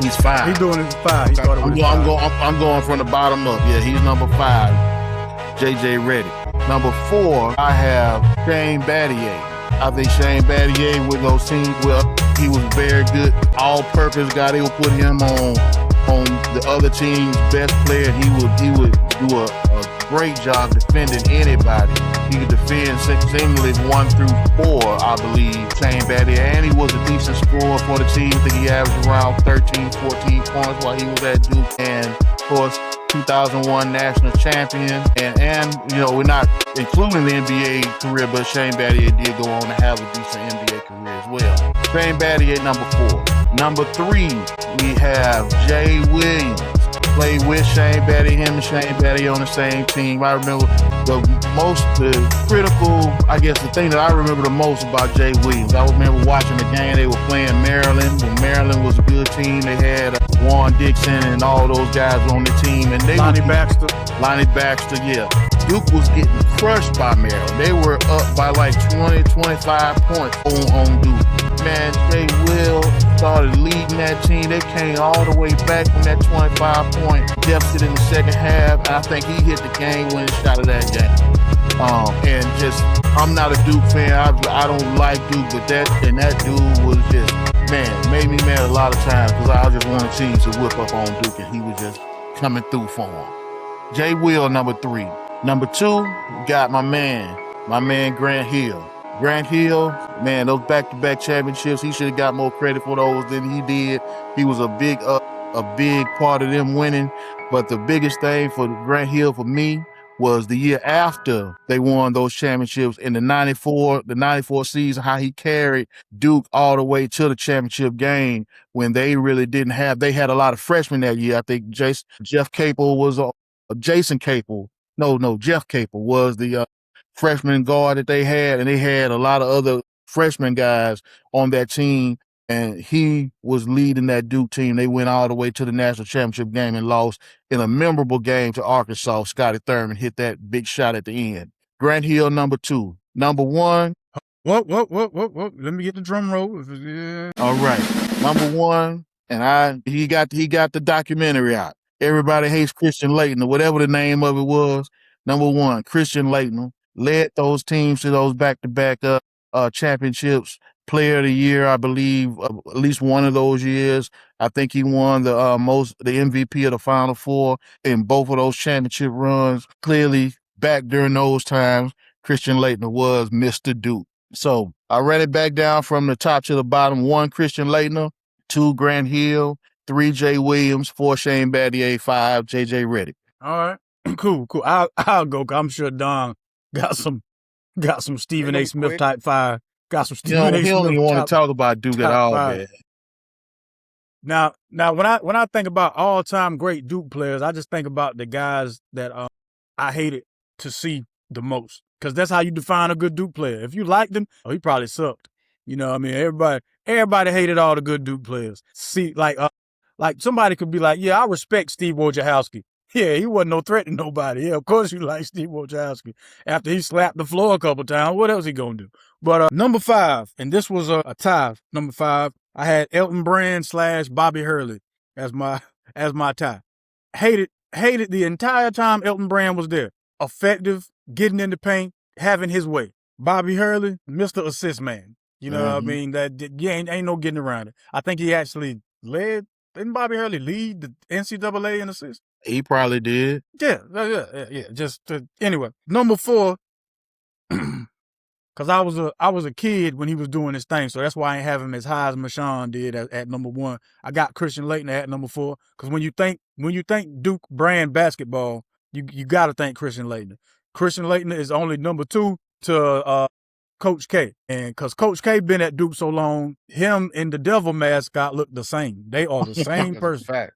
he's 5. He's doing his 5. He started with his 5. I'm going from the bottom up. Yeah, he's number 5. J.J. Redick. Number 4, I have Shane Battier. I think Shane Battier with those teams, well, he was very good, all-purpose guy. They would put him on the other team's best player. He would do a great job defending anybody. He could defend singly 1 through 4, I believe, Shane Battier. And he was a decent scorer for the team. I think he averaged around 13, 14 points while he was at Duke. And, of course, 2001 national champion. And you know, we're not including the NBA career, but Shane Battier did go on to have a decent NBA career as well. Shane Battier, number 4. Number 3, we have Jay Williams. Played with Shane Battier, him and Shane Battier on the same team. I remember the thing that I remember the most about Jay Williams. I remember watching the game. They were playing Maryland. When Maryland was a good team, they had Warren Dixon and all those guys on the team. And Lonnie Baxter, yeah. Duke was getting crushed by Maryland. They were up by like 20, 25 points on Duke. Man, Jay Will started leading that team. They came all the way back from that 25-point deficit in the second half. And I think he hit the game-winning shot of that game. And just, I'm not a Duke fan. I don't like Duke, but that dude was just, man, made me mad a lot of times because I just wanted teams to whip up on Duke, and he was just coming through for him. Jay Will, number 3. Number 2, got my man Grant Hill. Grant Hill, man, those back-to-back championships, he should have got more credit for those than he did. He was a big part of them winning. But the biggest thing for Grant Hill for me was the year after they won those championships in the 94 season, how he carried Duke all the way to the championship game when they really didn't have, they had a lot of freshmen that year. I think Jeff Capel was, Jason Capel, Jeff Capel was the freshman guard that they had, and they had a lot of other freshman guys on that team, and he was leading that Duke team. They went all the way to the national championship game and lost in a memorable game to Arkansas. Scotty Thurman hit that big shot at the end. Grant Hill, number 2. Number 1. What? Let me get the drum roll. Yeah. All right. Number 1, and he got the documentary out. Everybody Hates Christian Laettner, or whatever the name of it was. Number 1, Christian Laettner. Led those teams to those back-to-back championships. Player of the year, I believe, at least one of those years. I think he won the MVP of the Final Four in both of those championship runs. Clearly, back during those times, Christian Laettner was Mr. Duke. So I ran it back down from the top to the bottom. 1, Christian Laettner. 2, Grant Hill. 3, Jay Williams. 4, Shane Battier. 5, J.J. Redick. All right, cool. I'll go. I'm sure Don got some Stephen A. Smith type 5. Got some Stephen A. Smith. He don't even want to talk about Duke at all, man. Now, when I think about all-time great Duke players, I just think about the guys that I hated to see the most, because that's how you define a good Duke player. If you liked him, he probably sucked. You know what I mean? Everybody hated all the good Duke players. See, like somebody could be like, yeah, I respect Steve Wojciechowski. Yeah, he wasn't no threat to nobody. Yeah, of course you like Steve Wojciechowski. After he slapped the floor a couple times, what else he gonna do? But number 5, and this was a tie. Number 5, I had Elton Brand / Bobby Hurley as my tie. Hated the entire time Elton Brand was there. Effective, getting in the paint, having his way. Bobby Hurley, Mr. Assist Man. You know what I mean? That ain't no getting around it. I think he actually didn't Bobby Hurley lead the NCAA in assists? He probably did. Yeah. Just anyway, number 4, because I was a kid when he was doing this thing, so that's why I ain't have him as high as Mesean did at number 1. I got Christian Laettner at number 4, because when you think Duke brand basketball, you got to think Christian Laettner. Christian Laettner is only number 2 to Coach K, and because Coach K been at Duke so long, him and the Devil mascot look the same. They are the same person. Fact.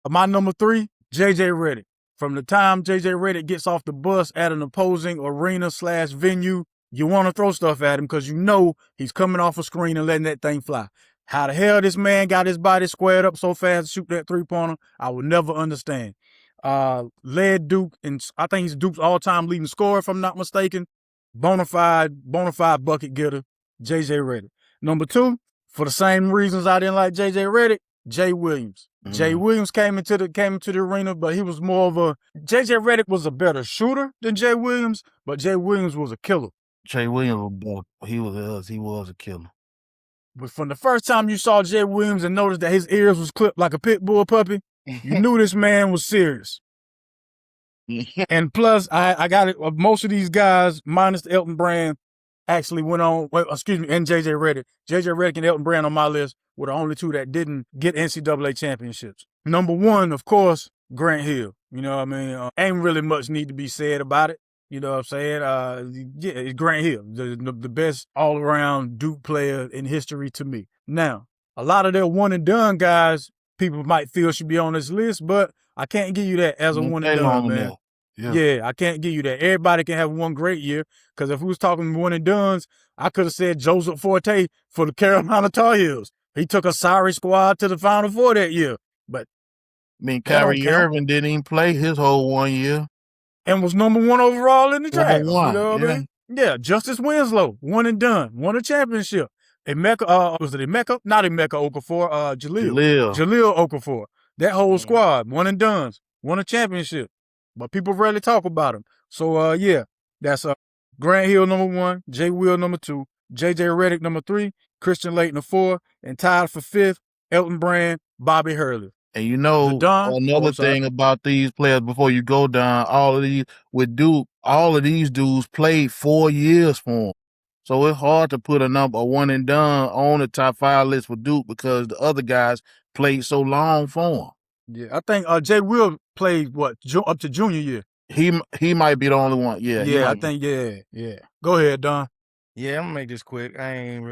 My number 3, J.J. Redick. From the time J.J. Redick gets off the bus at an opposing arena / venue, you want to throw stuff at him because you know he's coming off a screen and letting that thing fly. How the hell this man got his body squared up so fast to shoot that 3-pointer, I will never understand. Led Duke, and I think he's Duke's all-time leading scorer, if I'm not mistaken. Bona fide bucket getter, J.J. Redick. Number 2, for the same reasons I didn't like J.J. Redick, Jay Williams. Jay Williams came into the arena, but he was more of J.J. Redick was a better shooter than Jay Williams, but Jay Williams was a killer. Trey Williams he was a killer. But from the first time you saw Jay Williams and noticed that his ears was clipped like a pit bull puppy, you knew this man was serious. And plus, I got it. Most of these guys, minus the Elton Brand, actually went on. And JJ Redick. JJ Redick and Elton Brand on my list were the only two that didn't get NCAA championships. Number one, of course, Grant Hill. You know what I mean? Ain't really much need to be said about it. You know what I'm saying? Yeah, Grant Hill, the best all-around Duke player in history to me. Now, a lot of their one-and-done guys, people might feel should be on this list, but I can't give you that as a one-and-done, man. Yeah, I can't give you that. Everybody can have one great year, because if we was talking one-and-dones, I could have said Joseph Forte for the Carolina Tar Heels. He took a sorry squad to the Final Four that year. But I mean, Kyrie Irving didn't even play his whole 1 year. And was number one overall in the draft. Number one, you know what I mean? Yeah, Justice Winslow, one and done, won a championship. Was it Emeka? Not Emeka Okafor, Jaleel Okafor. That whole squad, one and done, won a championship. But people rarely talk about him. So, yeah, that's Grant Hill number one, Jay Will number two, JJ Redick number three, Christian Laettner four, and tied for fifth, Elton Brand, Bobby Hurley. And you know, another thing about these players before you go down, all of these with Duke, all of these dudes played 4 years for him. So it's hard to put a one and done on the top 5 list for Duke because the other guys played so long for him. Yeah, I think Jay Will played up to junior year. He might be the only one. Yeah, I think yeah. Go ahead, Don. Yeah, I'm gonna make this quick. I'm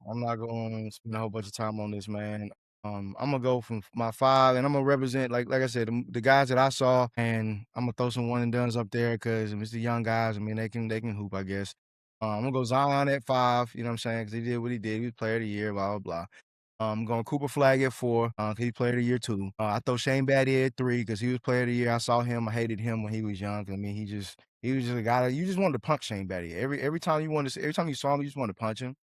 not gonna spend a whole bunch of time on this, man. I'm gonna go from my 5, and I'm gonna represent, like I said, the guys that I saw, and I'm gonna throw some one and dones up there because it's the young guys. I mean, they can hoop, I guess. I'm gonna go Zion at 5. You know what I'm saying? Because he did what he did. He was player of the year. Blah blah blah. I'm going Cooper Flag at 4. Cause he player of the year too. I throw Shane Battier at 3 because he was player of the year. I saw him. I hated him when he was young. I mean, he was just a guy that you just wanted to punch Shane Battier. Every time you saw him, you just wanted to punch him.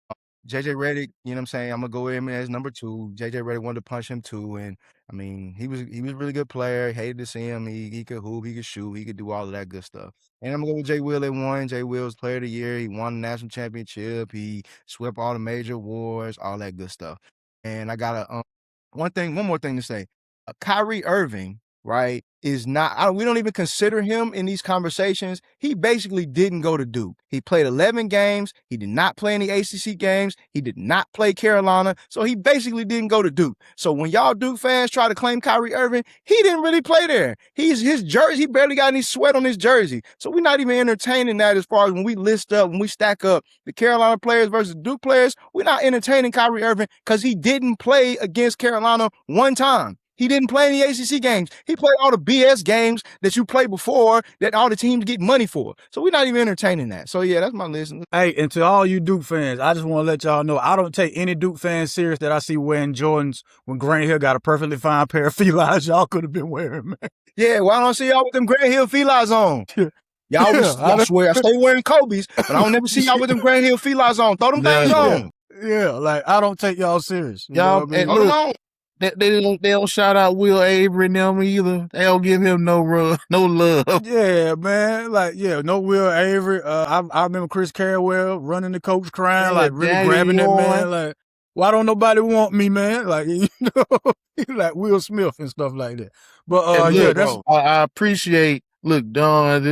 JJ Redick, you know what I'm saying? I'm gonna go him as number 2. JJ Redick wanted to punch him too, and I mean, he was a really good player. Hated to see him. He could hoop, he could shoot, he could do all of that good stuff. And I'm gonna go with Jay Will at 1. Jay Will's player of the year. He won the national championship. He swept all the major awards, all that good stuff. And I got one more thing to say. Kyrie Irving, right, is not. We don't even consider him in these conversations. He basically didn't go to Duke. He played 11 games. He did not play any ACC games. He did not play Carolina. So he basically didn't go to Duke. So when y'all Duke fans try to claim Kyrie Irving, he didn't really play there. His jersey, he barely got any sweat on his jersey. So we're not even entertaining that as far as when we stack up the Carolina players versus Duke players, we're not entertaining Kyrie Irving because he didn't play against Carolina one time. He didn't play any ACC games. He played all the BS games that you played before that all the teams get money for. So we're not even entertaining that. So, yeah, that's my list. Hey, and to all you Duke fans, I just want to let y'all know, I don't take any Duke fans serious that I see wearing Jordans when Grant Hill got a perfectly fine pair of felines y'all could have been wearing, man. Yeah, well, I don't see y'all with them Grant Hill felines on. Y'all swear I stay wearing Kobe's, but I don't never see y'all with them Grant Hill felines on. Throw them things on. Yeah, like, I don't take y'all serious. Y'all, and look, they don't shout out Will Avery and them either. They don't give him no love. Yeah, man. Like, yeah, no Will Avery. I remember Chris Carrawell running the coach crying, like really grabbing that man. Like, why don't nobody want me, man? Like, you know, like Will Smith and stuff like that. But I appreciate. Look, Don,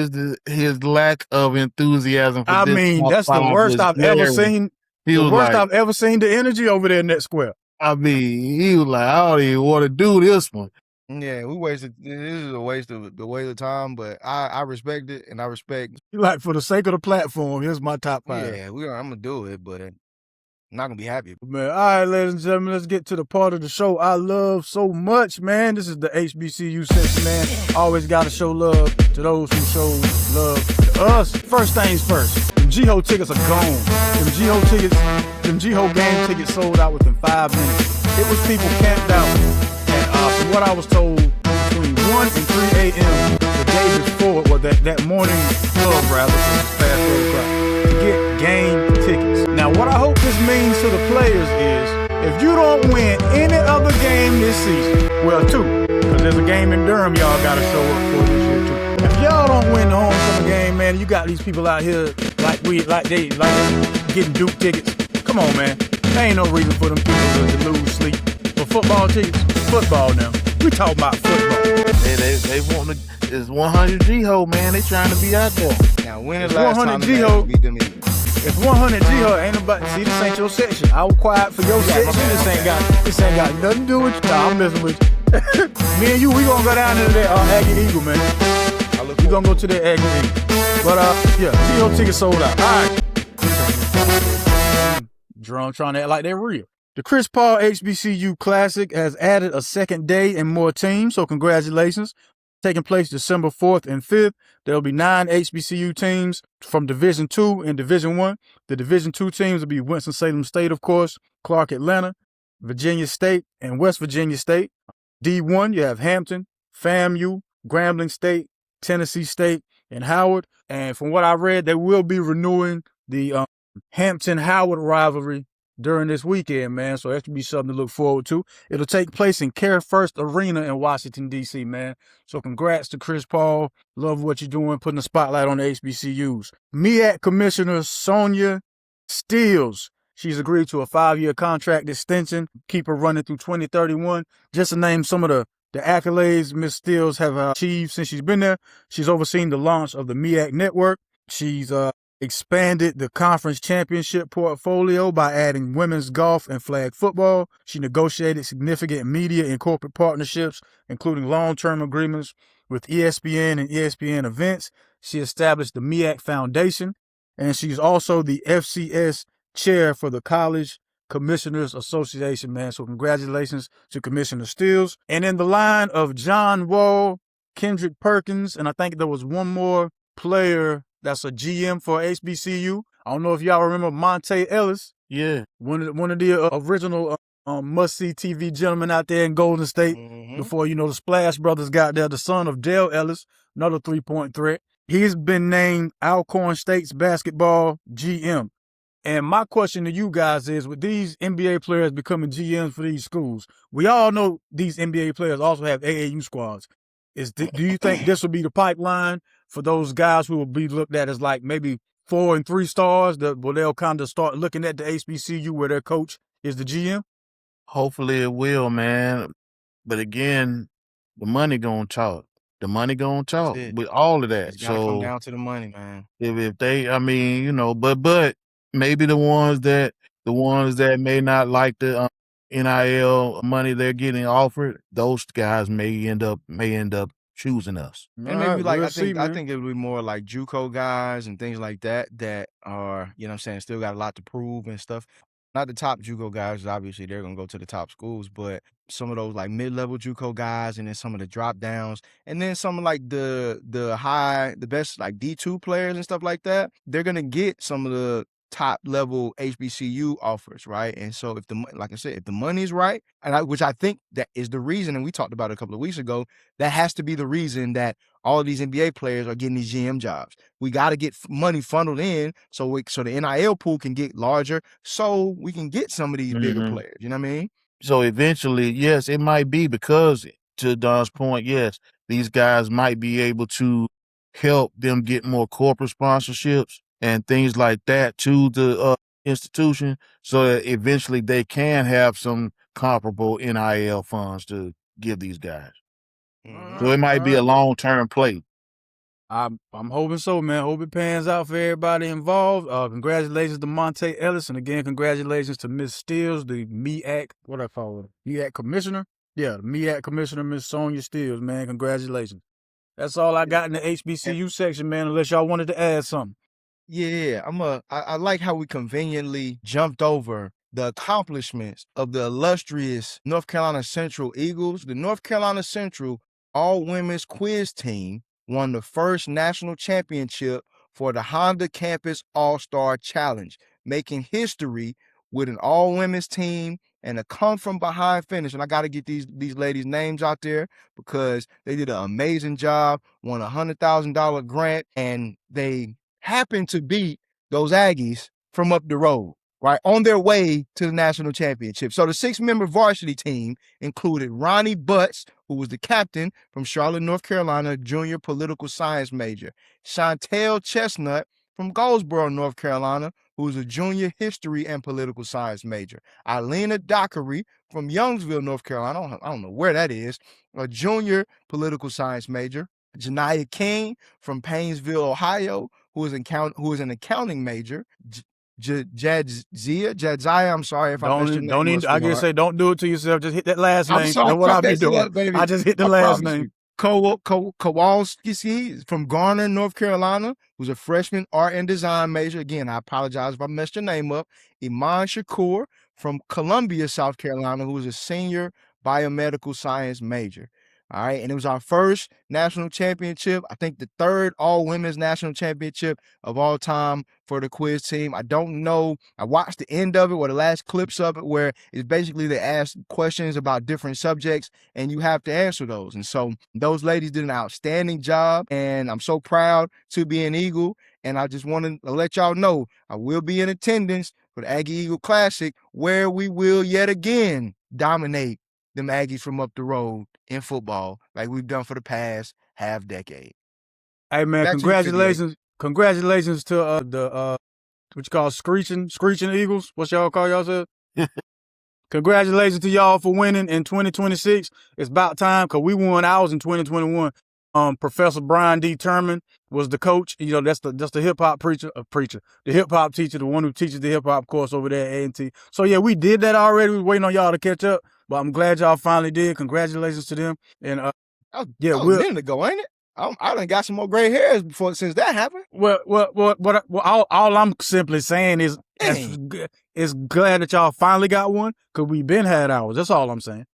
his lack of enthusiasm. For that's the worst I've ever seen. I've ever seen the energy over there in that square. I mean, he was like, I don't even want to do this one. Yeah, this is a waste of time, but I respect it, and I respect. Like, for the sake of the platform, here's my top 5. Yeah, I'm going to do it, but I'm not going to be happy. Man, all right, ladies and gentlemen, let's get to the part of the show I love so much, man. This is the HBCU section, man. Always got to show love to those who show love to us. First things first, them G-Ho tickets are gone. Them G-Ho game tickets sold out within 5 minutes. It was people camped out. And from what I was told, between 1 and 3 a.m. the day before, that morning club rather, fast road crowd, to get game tickets. Now, what I hope this means to the players is, if you don't win any other game this season, well, 2, because there's a game in Durham y'all got to show up for this year, too. If y'all don't win the home summer game, man, you got these people out here like they getting Duke tickets. Come on, man. There ain't no reason for them people to lose sleep. For football tickets, football now. We talking about football. They want to. It's 100 G-Ho, man. They trying to be out there. Now, when is It's the last 100 time G-Ho. they beat them Eagles? If 100 G-Ho ain't nobody, see, this ain't your section. I was quiet for your section. This ain't got nothing to do with you. Nah, I'm messing with you. Me and you, we gonna go down into that Aggie Eagle, man. We gonna go to that Aggie Eagle. But yeah, G-Ho tickets sold out. All right. Drunk trying to act like they're real. The Chris Paul HBCU Classic has added a second day and more teams, so congratulations. Taking place December 4th and 5th. There'll be 9 HBCU teams from Division II and Division I. The Division II teams will be Winston-Salem State, of course, Clark Atlanta, Virginia State, and West Virginia State. D1, you have Hampton, FAMU, Grambling State, Tennessee State, and Howard. And from what I read, they will be renewing the Hampton-Howard rivalry during this weekend, man. So that should be something to look forward to. It'll take place in Care First Arena in Washington, D.C., man. So congrats to Chris Paul. Love what you're doing, putting the spotlight on the HBCUs. MEAC Commissioner Sonia Steels. She's agreed to a 5-year contract extension, keep her running through 2031. Just to name some of the accolades Ms. Steels have achieved since she's been there. She's overseen the launch of the MEAC network. She's expanded the conference championship portfolio by adding women's golf and flag football. She negotiated significant media and corporate partnerships, including long-term agreements with ESPN and ESPN events. She established the MEAC Foundation, and she's also the FCS chair for the College Commissioners Association, man. So congratulations to Commissioner Steels. And in the line of John Wall, Kendrick Perkins, and I think there was one more player that's a GM for HBCU. I don't know if y'all remember Monte Ellis. Yeah. One of the original must-see TV gentlemen out there in Golden State before, the Splash Brothers got there. The son of Dale Ellis, another three-point threat. He's been named Alcorn State's basketball GM. And my question to you guys is, with these NBA players becoming GMs for these schools, we all know these NBA players also have AAU squads. Do you think this will be the pipeline for those guys who will be looked at as like maybe 4 and 3 stars where they'll kind of start looking at the HBCU where their coach is the GM? Hopefully it will, man. But again, the money gonna talk. The money gonna talk with all of that. It's gotta come down to the money, man. If they, but maybe the ones that may not like the NIL money they're getting offered, those guys may end up choosing us. And maybe I think it would be more like JUCO guys and things like that are, still got a lot to prove and stuff. Not the top JUCO guys, obviously they're gonna go to the top schools, but some of those like mid-level JUCO guys, and then some of the drop downs, and then some of like the best like D2 players and stuff like that, they're gonna get some of the top level HBCU offers, right? And so if the money is right, which I think that is the reason, and we talked about it a couple of weeks ago, that has to be the reason that all of these NBA players are getting these GM jobs. We got to get money funneled in so the NIL pool can get larger, so we can get some of these bigger players. You know what I mean? So eventually, yes, it might be because, to Don's point, yes, these guys might be able to help them get more corporate sponsorships and things like that to the institution, so that eventually they can have some comparable NIL funds to give these guys. So it might be a long-term play. I'm hoping so, man. Hope it pans out for everybody involved. Congratulations to Monte Ellis, and again, congratulations to Ms. Steels, the MEAC, what I call her, MEAC commissioner. Yeah, the MEAC commissioner, Ms. Sonia Steels, man. Congratulations. That's all I got in the HBCU section, man. Unless y'all wanted to add something. Yeah, I like how we conveniently jumped over the accomplishments of the illustrious North Carolina Central Eagles. The North Carolina Central all-women's quiz team won the first national championship for the Honda Campus All-Star Challenge, making history with an all-women's team and a come-from-behind finish. And I got to get these ladies' names out there because they did an amazing job, won a $100,000 grant, and they happened to beat those Aggies from up the road, right, on their way to the national championship. So the 6-member varsity team included Ronnie Butts, who was the captain from Charlotte, North Carolina, junior political science major, Chantel Chestnut from Goldsboro, North Carolina, who is a junior history and political science major. Alina Dockery from Youngsville, North Carolina, I don't know where that is, a junior political science major. Janiyah King from Painesville, Ohio, who is an accounting major. Jadzia, I'm sorry if I messed your name up, I guess sweetheart. say don't do it to yourself. Just hit that last I'm name. sorry, That's what I'll be doing. baby. I just hit the I last promise name. you. Kowalski from Garner, North Carolina, who's a freshman art and design major. Again, I apologize if I messed your name up. Iman Shakur from Columbia, South Carolina, who is a senior biomedical science major. All right. And it was our first national championship. I think the third all-women's national championship of all time for the quiz team. I don't know. I watched the end of it or the last clips of it where it's basically they ask questions about different subjects and you have to answer those. And so those ladies did an outstanding job. And I'm so proud to be an Eagle. And I just want to let y'all know I will be in attendance for the Aggie Eagle Classic, where we will yet again dominate them Aggies from up the road in football like we've done for the past half decade. Hey man, Back to you, 58. congratulations. Congratulations to the what you call screeching Eagles. What y'all call yourself? Congratulations to y'all for winning in 2026. It's about time because we won ours in 2021. Professor Brian D. Turman was the coach. You know, that's the hip hop the hip hop teacher, the one who teaches the hip hop course over there at A&T. So yeah, we did that already. We were waiting on y'all to catch up, but I'm glad y'all finally did. Congratulations to them. And that was a minute ago, ain't it? I done got some more gray hairs since that happened. Well, all I'm simply saying is it's glad that y'all finally got one because we been had ours. That's all I'm saying.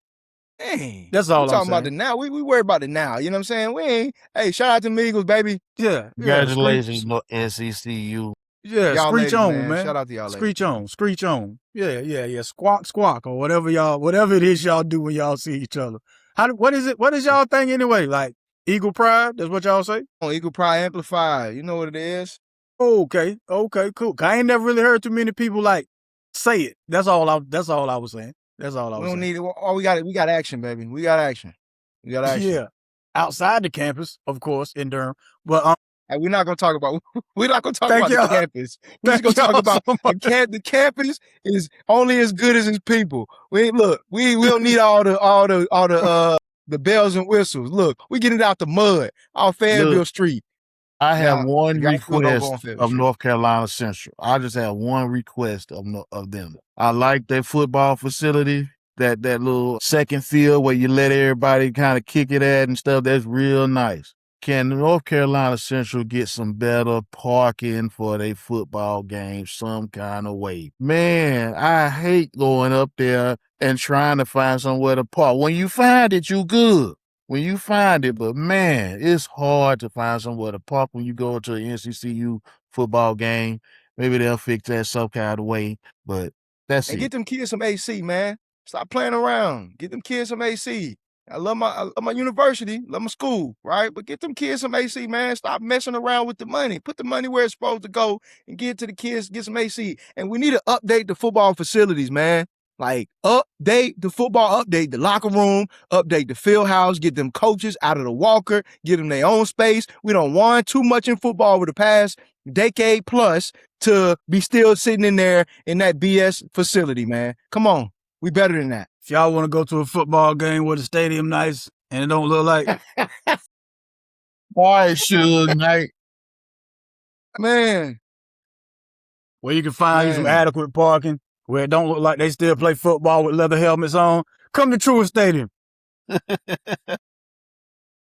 Dang. That's all I'm saying. Talking about the now. We worry about the now. You know what I'm saying? We ain't. Hey, shout out to the Eagles, baby. Yeah. Congratulations, SECU. Yeah, y'all screech ladies, on, man. Shout out to y'all screech on. Yeah. Squawk, or whatever it is y'all do when y'all see each other. What is y'all thing anyway? Like Eagle Pride? That's what y'all say? On Eagle Pride Amplified. You know what it is? Okay, cool. I ain't never really heard too many people like say it. That's all I was saying. That's all I was saying. We don't need it. Oh, we got action, baby. We got action. Yeah. Outside the campus, of course, in Durham. But and we're not gonna talk about Thank the campus. We're just gonna talk about the campus is only as good as its people. We don't need all the bells and whistles. Look, we get it out the mud off Fayetteville Street. I have one request of Street. North Carolina Central. I just have one request of them. I like their football facility, that little second field where you let everybody kind of kick it at and stuff. That's real nice. Can North Carolina Central get some better parking for their football games some kind of way? Man, I hate going up there and trying to find somewhere to park. When you find it, you good. When you find it, but man, it's hard to find somewhere to park when you go to an NCCU football game. Maybe they'll fix that some kind of way, but that's it. Get them kids some AC, man. Stop playing around. Get them kids some AC. I love my university, love my school, right? But get them kids some AC, man. Stop messing around with the money. Put the money where it's supposed to go and get it to the kids, get some AC. And we need to update the football facilities, man. Like, update the football, update the locker room, update the field house, get them coaches out of the walker, get them their own space. We don't want too much in football over the past decade plus to be still sitting in there in that BS facility, man. Come on. We better than that. If y'all want to go to a football game where the stadium nice and it don't look like Boy, Suge Knight. Man. Where you can find you some adequate parking, where it don't look like they still play football with leather helmets on, come to Truist Stadium.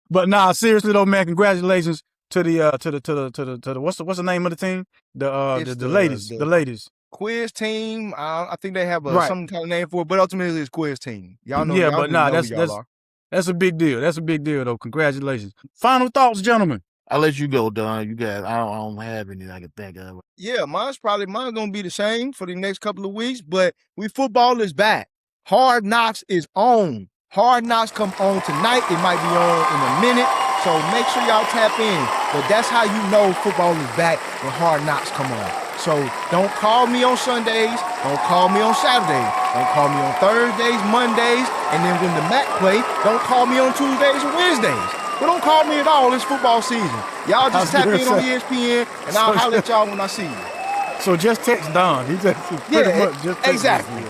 But nah, seriously though, man, congratulations to the what's the name of the team? The ladies. Quiz team. I think they have some kind of name for it, but ultimately it's quiz team. Y'all know. Yeah, but nah, that's a big deal. That's a big deal though. Congratulations. Final thoughts, gentlemen. I'll let you go, Don. You got. I don't have anything I can think of. Yeah, mine's gonna be the same for the next couple of weeks. But football is back. Hard Knocks is on. Hard Knocks come on tonight. It might be on in a minute. So make sure y'all tap in. But that's how you know football is back when Hard Knocks come on. So don't call me on Sundays. Don't call me on Saturdays. Don't call me on Thursdays, Mondays, and then when the MAC play, don't call me on Tuesdays or Wednesdays. But don't call me at all. It's football season. Y'all just tap in on ESPN, and I'll holler at y'all when I see you. So just text Don. He just pretty much just text exactly. me.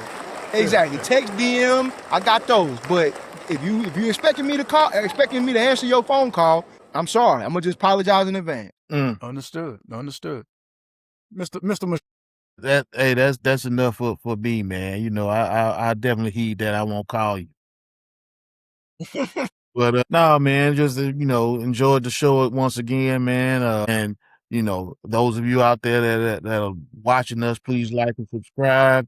Exactly. Text, DM, I got those. But if you expecting me to answer your phone call, I'm sorry. I'm gonna just apologize in advance. Understood. Mr. That's enough for me, man. You know, I definitely heed that. I won't call you. But no, man, just enjoyed the show once again, man. And those of you out there that are watching us, please like and subscribe.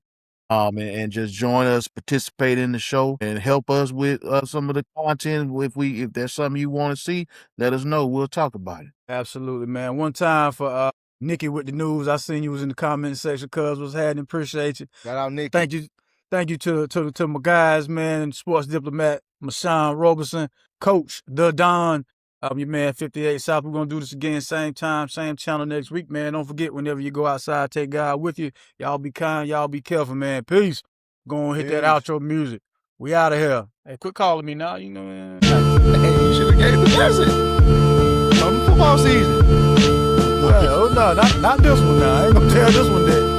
And just join us, participate in the show, and help us with some of the content. If there's something you want to see, let us know. We'll talk about it. Absolutely, man. One time for Nikki with the news. I seen you was in the comment section. Cuz was had and appreciate you. Shout out, Nikki. Thank you to my guys, man. Sports diplomat Mesean Roberson, Coach the Don. Your man 58 South. We're gonna do this again, same time, same channel next week, man. Don't forget, whenever you go outside, take God with you. Y'all be kind, y'all be careful, man. Peace. Go and hit that outro music. We out of here. Hey, quit calling me now. You know, man. Hey, you should have gave the message. Football season. Oh no, not this one now. I ain't gonna tell this one that.